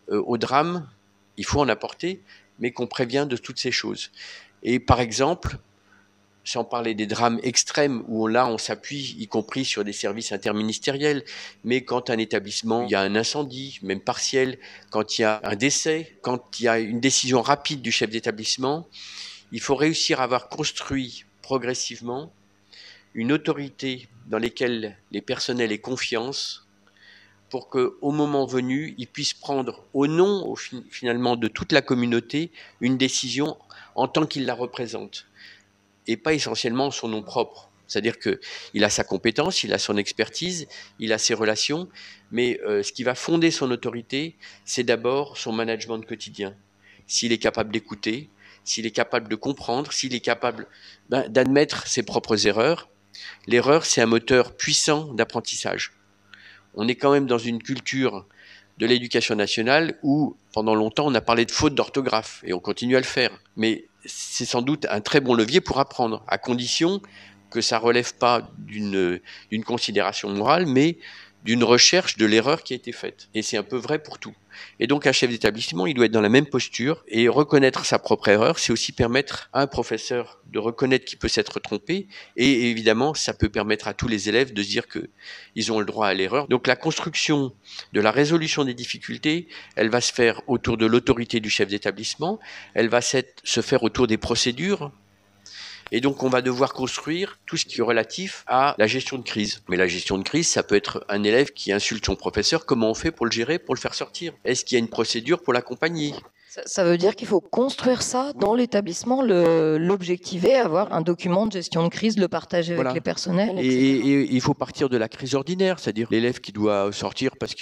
au drame, il faut en apporter, mais qu'on prévient de toutes ces choses. Et par exemple, sans parler des drames extrêmes où là on s'appuie, y compris sur des services interministériels, mais quand un établissement, il y a un incendie, même partiel, quand il y a un décès, quand il y a une décision rapide du chef d'établissement, il faut réussir à avoir construit progressivement une autorité dans laquelle les personnels aient confiance pour qu'au moment venu, ils puissent prendre au nom finalement de toute la communauté une décision en tant qu'ils la représentent et pas essentiellement en son nom propre. C'est-à-dire qu'il a sa compétence, il a son expertise, il a ses relations, mais ce qui va fonder son autorité, c'est d'abord son management quotidien. S'il est capable d'écouter, s'il est capable de comprendre, s'il est capable d'admettre ses propres erreurs. L'erreur, c'est un moteur puissant d'apprentissage. On est quand même dans une culture de l'éducation nationale où, pendant longtemps, on a parlé de faute d'orthographe et on continue à le faire. Mais c'est sans doute un très bon levier pour apprendre, à condition que ça relève pas d'une considération morale, mais d'une recherche de l'erreur qui a été faite. Et c'est un peu vrai pour tout. Et donc, un chef d'établissement, il doit être dans la même posture et reconnaître sa propre erreur, c'est aussi permettre à un professeur de reconnaître qu'il peut s'être trompé et évidemment, ça peut permettre à tous les élèves de se dire qu'ils ont le droit à l'erreur. Donc, la construction de la résolution des difficultés, elle va se faire autour de l'autorité du chef d'établissement, elle va se faire autour des procédures. Et donc, on va devoir construire tout ce qui est relatif à la gestion de crise. Mais la gestion de crise, ça peut être un élève qui insulte son professeur. Comment on fait pour le gérer, pour le faire sortir? Est-ce qu'il y a une procédure pour l'accompagner? Ça veut dire qu'il faut construire ça dans l'établissement, l'objectiver, avoir un document de gestion de crise, le partager avec les personnels, etc. Et il faut partir de la crise ordinaire, c'est-à-dire l'élève qui doit sortir parce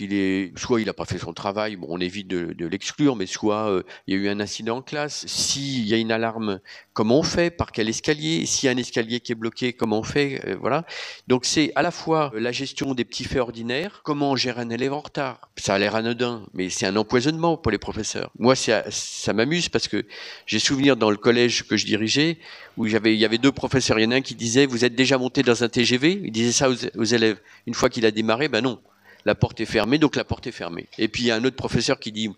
soit il n'a pas fait son travail, bon, on évite de l'exclure, mais soit il y a eu un incident en classe. S'il y a une alarme, comment on fait? Par quel escalier? S'il y a un escalier qui est bloqué, comment on fait? Voilà. Donc c'est à la fois la gestion des petits faits ordinaires, comment on gère un élève en retard. Ça a l'air anodin, mais c'est un empoisonnement pour les professeurs. Moi, ça m'amuse parce que j'ai souvenir dans le collège que je dirigeais où il y avait 2 professeurs. Il y en a un qui disait: vous êtes déjà monté dans un TGV? Il disait ça aux élèves. Une fois qu'il a démarré, non, la porte est fermée, donc la porte est fermée. Et puis il y a un autre professeur qui dit: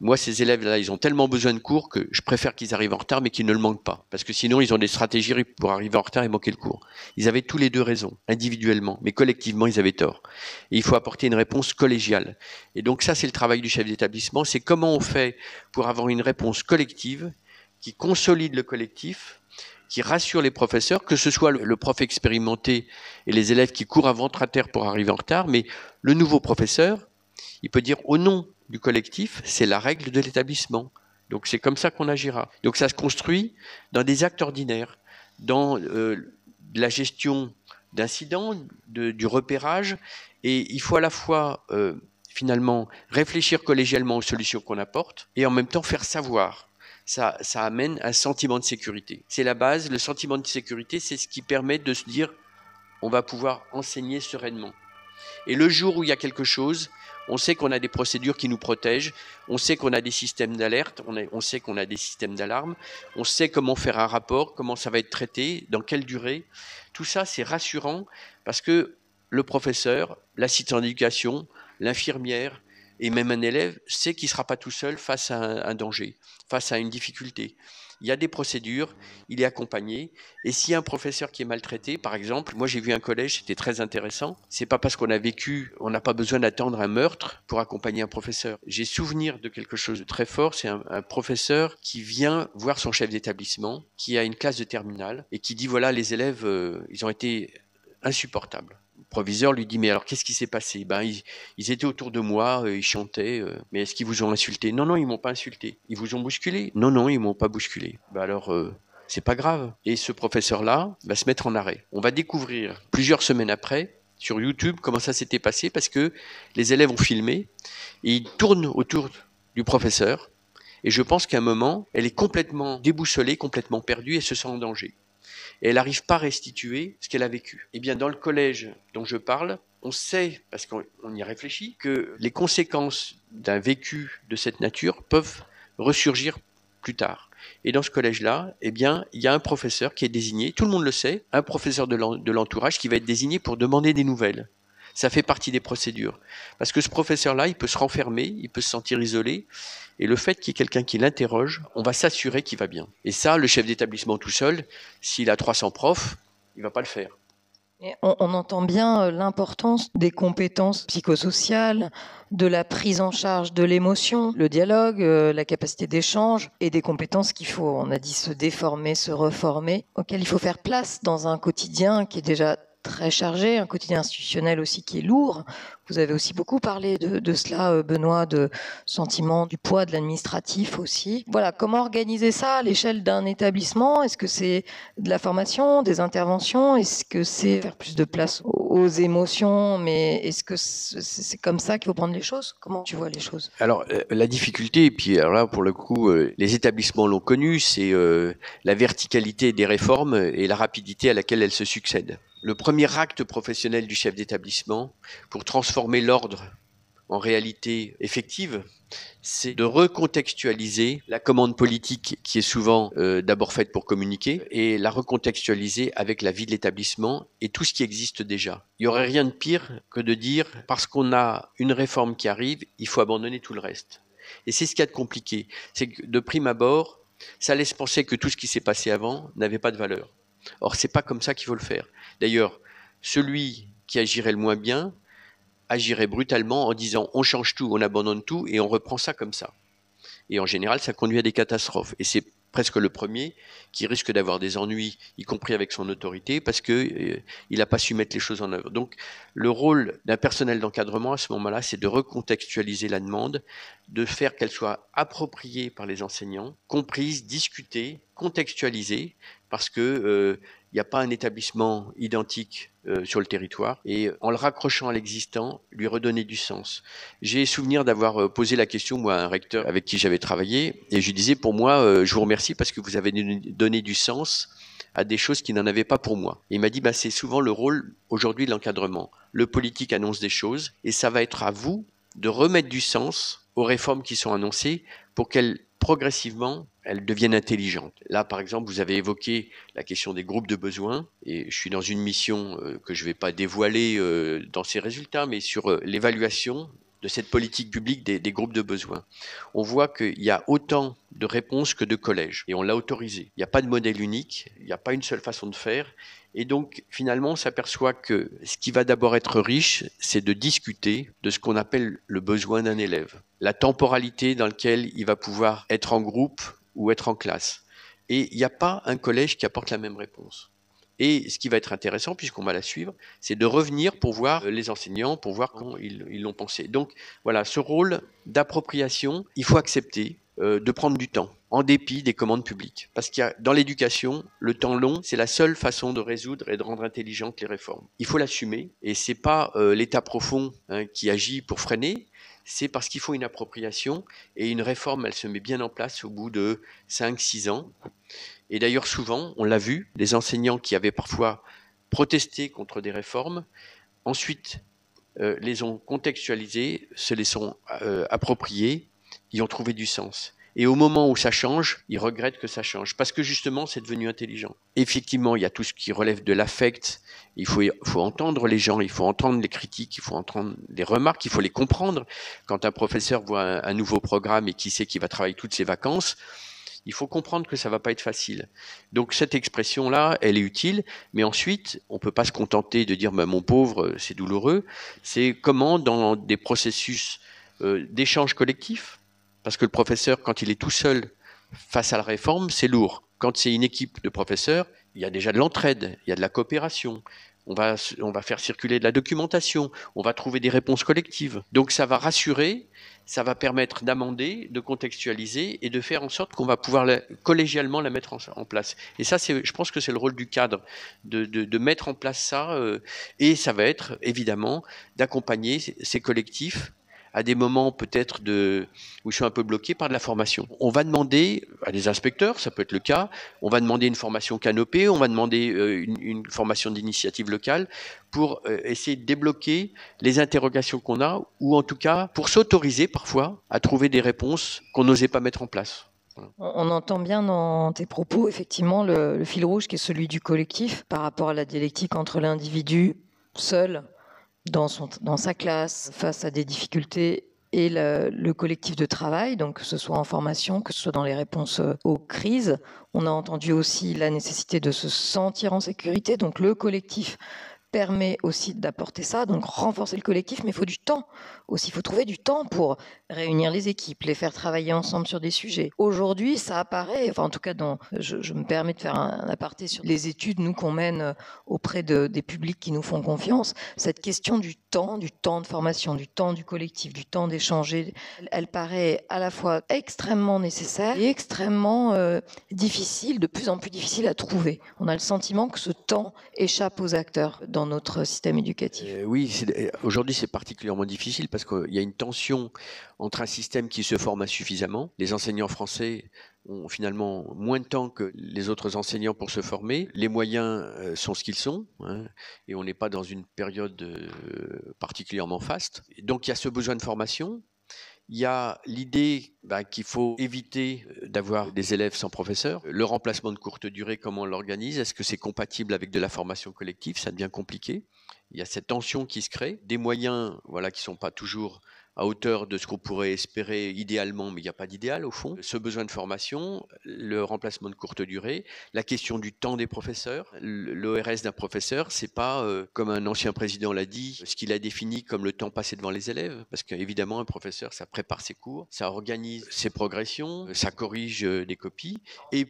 moi, ces élèves-là, ils ont tellement besoin de cours que je préfère qu'ils arrivent en retard, mais qu'ils ne le manquent pas. Parce que sinon, ils ont des stratégies pour arriver en retard et manquer le cours. Ils avaient tous les 2 raison, individuellement, mais collectivement, ils avaient tort. Et il faut apporter une réponse collégiale. Et donc ça, c'est le travail du chef d'établissement. C'est comment on fait pour avoir une réponse collective qui consolide le collectif, qui rassure les professeurs, que ce soit le prof expérimenté et les élèves qui courent à ventre à terre pour arriver en retard, mais le nouveau professeur, il peut dire au nom du collectif, c'est la règle de l'établissement. Donc c'est comme ça qu'on agira. Donc ça se construit dans des actes ordinaires, dans la gestion d'incidents, du repérage, et il faut à la fois finalement réfléchir collégialement aux solutions qu'on apporte, et en même temps faire savoir. Ça amène un sentiment de sécurité. C'est la base, le sentiment de sécurité, c'est ce qui permet de se dire on va pouvoir enseigner sereinement. Et le jour où il y a quelque chose, on sait qu'on a des procédures qui nous protègent, on sait qu'on a des systèmes d'alerte, on sait qu'on a des systèmes d'alarme, on sait comment faire un rapport, comment ça va être traité, dans quelle durée. Tout ça, c'est rassurant parce que le professeur, l'assistant d'éducation, l'infirmière et même un élève sait qu'il ne sera pas tout seul face à un danger, face à une difficulté. Il y a des procédures, il est accompagné. Et s'il y a un professeur qui est maltraité, par exemple, moi j'ai vu un collège, c'était très intéressant. C'est pas parce qu'on a vécu, on n'a pas besoin d'attendre un meurtre pour accompagner un professeur. J'ai souvenir de quelque chose de très fort, c'est un professeur qui vient voir son chef d'établissement, qui a une classe de terminale, et qui dit voilà, les élèves, ils ont été insupportables. Le proviseur lui dit mais alors qu'est-ce qui s'est passé? Ils étaient autour de moi, ils chantaient, mais est-ce qu'ils vous ont insulté? Non, non, ils m'ont pas insulté. Ils vous ont bousculé? Non, non, ils m'ont pas bousculé. Alors c'est pas grave. Et ce professeur-là va se mettre en arrêt. On va découvrir plusieurs semaines après sur YouTube comment ça s'était passé parce que les élèves ont filmé et ils tournent autour du professeur. Et je pense qu'à un moment, elle est complètement déboussolée, complètement perdue et se sent en danger. Et elle n'arrive pas à restituer ce qu'elle a vécu. Eh bien, dans le collège dont je parle, on sait, parce qu'on y réfléchit, que les conséquences d'un vécu de cette nature peuvent ressurgir plus tard. Et dans ce collège-là, eh bien, il y a un professeur qui est désigné, tout le monde le sait, un professeur de l'entourage qui va être désigné pour demander des nouvelles. Ça fait partie des procédures. Parce que ce professeur-là, il peut se renfermer, il peut se sentir isolé, et le fait qu'il y ait quelqu'un qui l'interroge, on va s'assurer qu'il va bien. Et ça, le chef d'établissement tout seul, s'il a 300 profs, il ne va pas le faire. Et on entend bien l'importance des compétences psychosociales, de la prise en charge de l'émotion, le dialogue, la capacité d'échange et des compétences qu'il faut, on a dit, se déformer, se reformer, auxquelles il faut faire place dans un quotidien qui est déjà très chargé, un quotidien institutionnel aussi qui est lourd. Vous avez aussi beaucoup parlé de cela, Benoît, de sentiment du poids de l'administratif aussi. Voilà, comment organiser ça à l'échelle d'un établissement? Est-ce que c'est de la formation, des interventions? Est-ce que c'est faire plus de place aux émotions? Mais est-ce que c'est comme ça qu'il faut prendre les choses? Comment tu vois les choses? Alors, la difficulté, et puis alors là, pour le coup, les établissements l'ont connu, c'est la verticalité des réformes et la rapidité à laquelle elles se succèdent. Le premier acte professionnel du chef d'établissement pour transformer l'ordre en réalité effective, c'est de recontextualiser la commande politique qui est souvent d'abord faite pour communiquer et la recontextualiser avec la vie de l'établissement et tout ce qui existe déjà. Il n'y aurait rien de pire que de dire parce qu'on a une réforme qui arrive, il faut abandonner tout le reste. Et c'est ce qu'il y a de compliqué. C'est que de prime abord, ça laisse penser que tout ce qui s'est passé avant n'avait pas de valeur. Or, c'est pas comme ça qu'il faut le faire. D'ailleurs, celui qui agirait le moins bien agirait brutalement en disant on change tout, on abandonne tout et on reprend ça comme ça. Et en général, ça conduit à des catastrophes. Et c'est presque le premier qui risque d'avoir des ennuis, y compris avec son autorité, parce que il n'a pas su mettre les choses en œuvre. Donc, le rôle d'un personnel d'encadrement à ce moment-là, c'est de recontextualiser la demande, de faire qu'elle soit appropriée par les enseignants, comprise, discutée, contextualisée, parce que il n'y a pas un établissement identique sur le territoire, et en le raccrochant à l'existant, lui redonner du sens. J'ai souvenir d'avoir posé la question, moi, à un recteur avec qui j'avais travaillé, et je lui disais, pour moi, je vous remercie parce que vous avez donné du sens à des choses qui n'en avaient pas pour moi. Et il m'a dit, c'est souvent le rôle aujourd'hui de l'encadrement. Le politique annonce des choses, et ça va être à vous de remettre du sens aux réformes qui sont annoncées pour qu'elles progressivement, elles deviennent intelligentes. Là, par exemple, vous avez évoqué la question des groupes de besoins, et je suis dans une mission que je ne vais pas dévoiler dans ses résultats, mais sur l'évaluation de cette politique publique des groupes de besoins. On voit qu'il y a autant de réponses que de collèges, et on l'a autorisé. Il n'y a pas de modèle unique, il n'y a pas une seule façon de faire, et donc finalement on s'aperçoit que ce qui va d'abord être riche, c'est de discuter de ce qu'on appelle le besoin d'un élève, la temporalité dans laquelle il va pouvoir être en groupe ou être en classe. Et il n'y a pas un collège qui apporte la même réponse. Et ce qui va être intéressant, puisqu'on va la suivre, c'est de revenir pour voir les enseignants, pour voir comment ils l'ont pensé. Donc voilà, ce rôle d'appropriation, il faut accepter de prendre du temps, en dépit des commandes publiques. Parce qu'il y a, dans l'éducation, le temps long, c'est la seule façon de résoudre et de rendre intelligentes les réformes. Il faut l'assumer, et c'est pas l'État profond qui agit pour freiner, c'est parce qu'il faut une appropriation, et une réforme, elle se met bien en place au bout de 5-6 ans. Et d'ailleurs, souvent, on l'a vu, les enseignants qui avaient parfois protesté contre des réformes, ensuite les ont contextualisés, se les sont appropriés, y ont trouvé du sens. Et au moment où ça change, ils regrettent que ça change, parce que justement, c'est devenu intelligent. Effectivement, il y a tout ce qui relève de l'affect. Il faut entendre les gens, il faut entendre les critiques, il faut entendre les remarques, il faut les comprendre. Quand un professeur voit un nouveau programme et qui sait qu'il va travailler toutes ses vacances, il faut comprendre que ça va pas être facile. Donc cette expression-là, elle est utile, mais ensuite, on peut pas se contenter de dire bah, mon pauvre, c'est douloureux. C'est comment dans des processus d'échange collectif, parce que le professeur, quand il est tout seul face à la réforme, c'est lourd. Quand c'est une équipe de professeurs, il y a déjà de l'entraide, il y a de la coopération. On va faire circuler de la documentation, on va trouver des réponses collectives. Donc ça va rassurer, ça va permettre d'amender, de contextualiser et de faire en sorte qu'on va pouvoir collégialement la mettre en place. Et ça, je pense que c'est le rôle du cadre, de mettre en place ça. Et ça va être évidemment d'accompagner ces collectifs à des moments peut-être où je suis un peu bloqué par de la formation. On va demander à des inspecteurs, ça peut être le cas, on va demander une formation canopée, on va demander une formation d'initiative locale pour essayer de débloquer les interrogations qu'on a, ou en tout cas pour s'autoriser parfois à trouver des réponses qu'on n'osait pas mettre en place. On entend bien dans tes propos, effectivement, le fil rouge qui est celui du collectif par rapport à la dialectique entre l'individu seul dans sa classe, face à des difficultés, et le collectif de travail, donc que ce soit en formation, que ce soit dans les réponses aux crises. On a entendu aussi la nécessité de se sentir en sécurité, donc le collectif permet aussi d'apporter ça, donc renforcer le collectif, mais il faut du temps aussi, il faut trouver du temps pour réunir les équipes, les faire travailler ensemble sur des sujets. Aujourd'hui, ça apparaît, enfin en tout cas, je me permets de faire un aparté sur les études, nous, qu'on mène auprès des publics qui nous font confiance, cette question du temps de formation, du temps du collectif, du temps d'échanger, elle paraît à la fois extrêmement nécessaire et extrêmement difficile, de plus en plus difficile à trouver. On a le sentiment que ce temps échappe aux acteurs dans notre système éducatif. Oui, aujourd'hui c'est particulièrement difficile parce qu'il y a une tension entre un système qui se forme insuffisamment. Les enseignants français ont finalement moins de temps que les autres enseignants pour se former. Les moyens sont ce qu'ils sont, hein, et on n'est pas dans une période particulièrement faste. Donc il y a ce besoin de formation. Il y a l'idée qu'il faut éviter d'avoir des élèves sans professeur. Le remplacement de courte durée, comment on l'organise? Est-ce que c'est compatible avec de la formation collective? Ça devient compliqué. Il y a cette tension qui se crée. Des moyens qui ne sont pas toujours à hauteur de ce qu'on pourrait espérer idéalement, mais il n'y a pas d'idéal au fond. Ce besoin de formation, le remplacement de courte durée, la question du temps des professeurs. L'ORS d'un professeur, c'est pas, comme un ancien président l'a dit, ce qu'il a défini comme le temps passé devant les élèves, parce qu'évidemment, un professeur, ça prépare ses cours, ça organise ses progressions, ça corrige des copies, et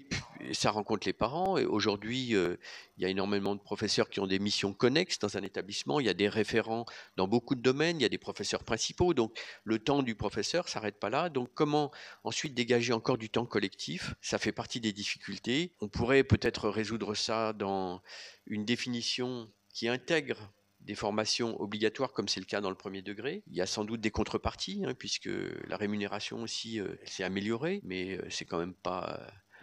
ça rencontre les parents. Et aujourd'hui, il y a énormément de professeurs qui ont des missions connexes dans un établissement, il y a des référents dans beaucoup de domaines, il y a des professeurs principaux, donc le temps du professeur s'arrête pas là. Donc comment ensuite dégager encore du temps collectif? Ça fait partie des difficultés. On pourrait peut-être résoudre ça dans une définition qui intègre des formations obligatoires comme c'est le cas dans le premier degré. Il y a sans doute des contreparties, puisque la rémunération aussi elle s'est améliorée, mais c'est quand même pas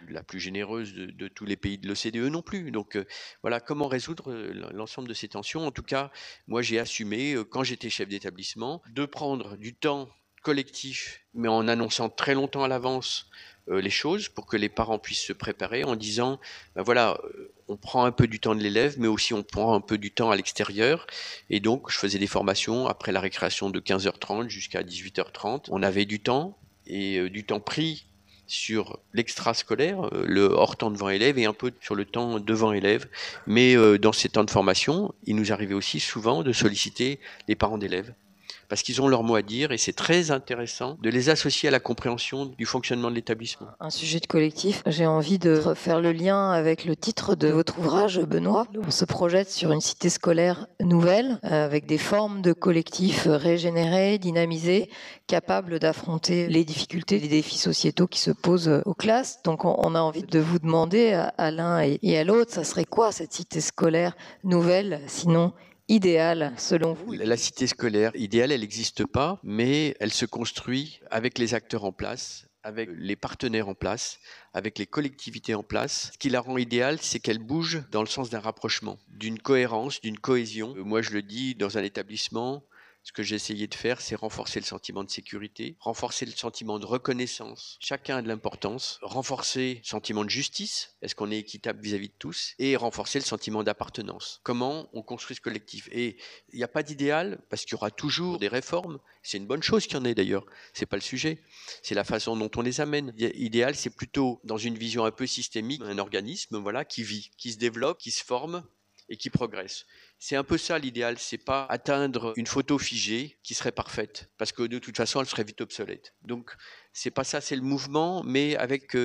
la plus généreuse de tous les pays de l'OCDE non plus. Donc voilà, comment résoudre l'ensemble de ces tensions. En tout cas, moi j'ai assumé, quand j'étais chef d'établissement, de prendre du temps collectif, mais en annonçant très longtemps à l'avance les choses pour que les parents puissent se préparer en disant, on prend un peu du temps de l'élève, mais aussi on prend un peu du temps à l'extérieur. Et donc, je faisais des formations après la récréation de 15h30 jusqu'à 18h30. On avait du temps et du temps pris sur l'extrascolaire, le hors temps devant élève et un peu sur le temps devant élève. Mais dans ces temps de formation, il nous arrivait aussi souvent de solliciter les parents d'élèves, parce qu'ils ont leur mot à dire et c'est très intéressant de les associer à la compréhension du fonctionnement de l'établissement. Un sujet de collectif, j'ai envie de faire le lien avec le titre de votre ouvrage, Benoît. On se projette sur une cité scolaire nouvelle, avec des formes de collectifs régénérés, dynamisés, capables d'affronter les difficultés, les défis sociétaux qui se posent aux classes. Donc on a envie de vous demander à l'un et à l'autre, ça serait quoi cette cité scolaire nouvelle, sinon idéale, selon vous? La cité scolaire idéale, elle n'existe pas, mais elle se construit avec les acteurs en place, avec les partenaires en place, avec les collectivités en place. Ce qui la rend idéale, c'est qu'elle bouge dans le sens d'un rapprochement, d'une cohérence, d'une cohésion. Moi, je le dis, dans un établissement, ce que j'ai essayé de faire, c'est renforcer le sentiment de sécurité, renforcer le sentiment de reconnaissance, chacun a de l'importance, renforcer le sentiment de justice, est-ce qu'on est équitable vis-à-vis de tous, et renforcer le sentiment d'appartenance. Comment on construit ce collectif? Et il n'y a pas d'idéal, parce qu'il y aura toujours des réformes, c'est une bonne chose qu'il y en ait d'ailleurs, c'est pas le sujet, c'est la façon dont on les amène. L'idéal, c'est plutôt dans une vision un peu systémique, un organisme, voilà, qui vit, qui se développe, qui se forme, et qui progresse. C'est un peu ça l'idéal, c'est pas atteindre une photo figée qui serait parfaite, parce que de toute façon elle serait vite obsolète. Donc c'est pas ça, c'est le mouvement, mais avec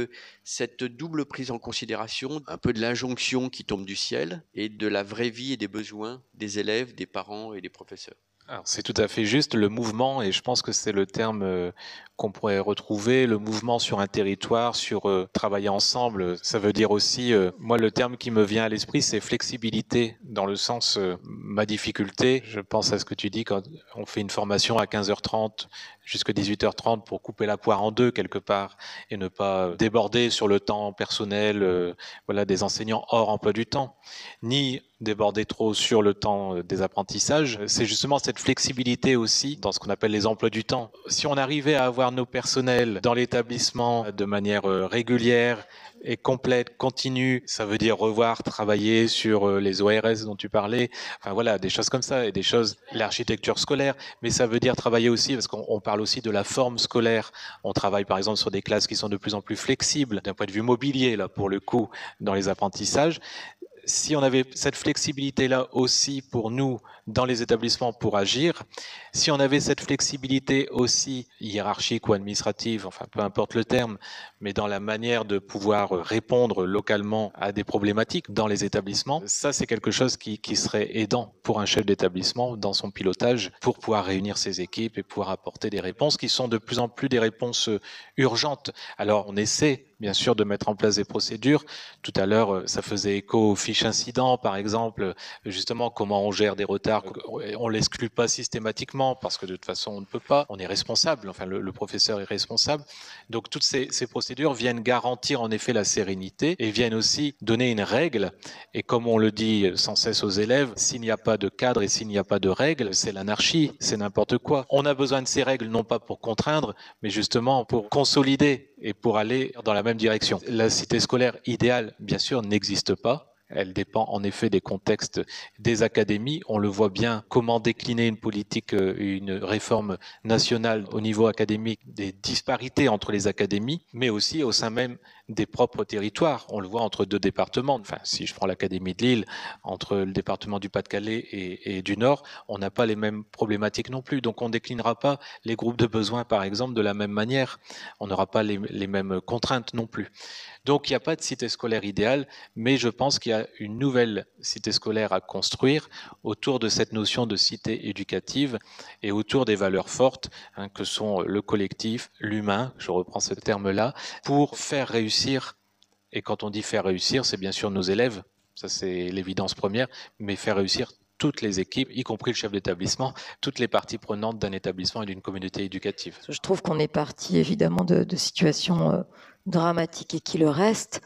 cette double prise en considération, un peu de l'injonction qui tombe du ciel, et de la vraie vie et des besoins des élèves, des parents et des professeurs. Alors, c'est tout à fait juste, le mouvement, et je pense que c'est le terme qu'on pourrait retrouver, le mouvement sur un territoire, sur travailler ensemble. Ça veut dire aussi, moi le terme qui me vient à l'esprit, c'est flexibilité, dans le sens, ma difficulté, je pense à ce que tu dis quand on fait une formation à 15h30 jusqu'à 18h30 pour couper la poire en deux quelque part, et ne pas déborder sur le temps personnel voilà, des enseignants hors emploi du temps, ni déborder trop sur le temps des apprentissages. C'est justement cette flexibilité aussi dans ce qu'on appelle les emplois du temps. Si on arrivait à avoir nos personnels dans l'établissement de manière régulière et complète, continue, ça veut dire revoir, travailler sur les ORS dont tu parlais, enfin voilà, des choses comme ça, et des choses, l'architecture scolaire, mais ça veut dire travailler aussi, parce qu'on parle aussi de la forme scolaire. On travaille par exemple sur des classes qui sont de plus en plus flexibles, d'un point de vue mobilier, là, pour le coup, dans les apprentissages. Si on avait cette flexibilité-là aussi pour nous, dans les établissements, pour agir, si on avait cette flexibilité aussi hiérarchique ou administrative, enfin peu importe le terme, mais dans la manière de pouvoir répondre localement à des problématiques dans les établissements, ça c'est quelque chose qui serait aidant pour un chef d'établissement dans son pilotage, pour pouvoir réunir ses équipes et pouvoir apporter des réponses qui sont de plus en plus des réponses urgentes. Alors on essaie bien sûr de mettre en place des procédures. Tout à l'heure, ça faisait écho aux fiches incidents, par exemple, justement comment on gère des retards. On l'exclut pas systématiquement parce que de toute façon on ne peut pas. On est responsable, enfin le professeur est responsable. Donc toutes ces procédures viennent garantir en effet la sérénité et viennent aussi donner une règle. Et comme on le dit sans cesse aux élèves, s'il n'y a pas de cadre et s'il n'y a pas de règles, c'est l'anarchie, c'est n'importe quoi. On a besoin de ces règles non pas pour contraindre, mais justement pour consolider et pour aller dans la même direction. La cité scolaire idéale, bien sûr, n'existe pas. Elle dépend en effet des contextes des académies. On le voit bien, comment décliner une politique, une réforme nationale au niveau académique, des disparités entre les académies, mais aussi au sein même des propres territoires. On le voit entre deux départements. Enfin, si je prends l'académie de Lille, entre le département du Pas-de-Calais et du Nord, on n'a pas les mêmes problématiques non plus. Donc on déclinera pas les groupes de besoins, par exemple, de la même manière. On n'aura pas les mêmes contraintes non plus. Donc il n'y a pas de cité scolaire idéale, mais je pense qu'il y a une nouvelle cité scolaire à construire autour de cette notion de cité éducative et autour des valeurs fortes que sont le collectif, l'humain, je reprends ce terme-là, pour faire réussir, et quand on dit faire réussir, c'est bien sûr nos élèves, ça c'est l'évidence première, mais faire réussir toutes les équipes, y compris le chef d'établissement, toutes les parties prenantes d'un établissement et d'une communauté éducative. Je trouve qu'on est parti évidemment de situations dramatiques et qu'il reste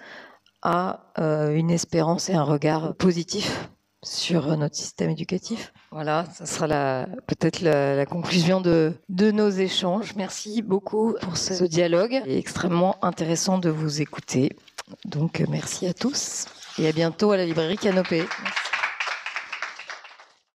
à une espérance et un regard positif sur notre système éducatif. Voilà, ça sera peut-être la conclusion de nos échanges. Merci beaucoup pour ce dialogue. C'est extrêmement intéressant de vous écouter. Donc merci à tous et à bientôt à la librairie Canopée. Merci.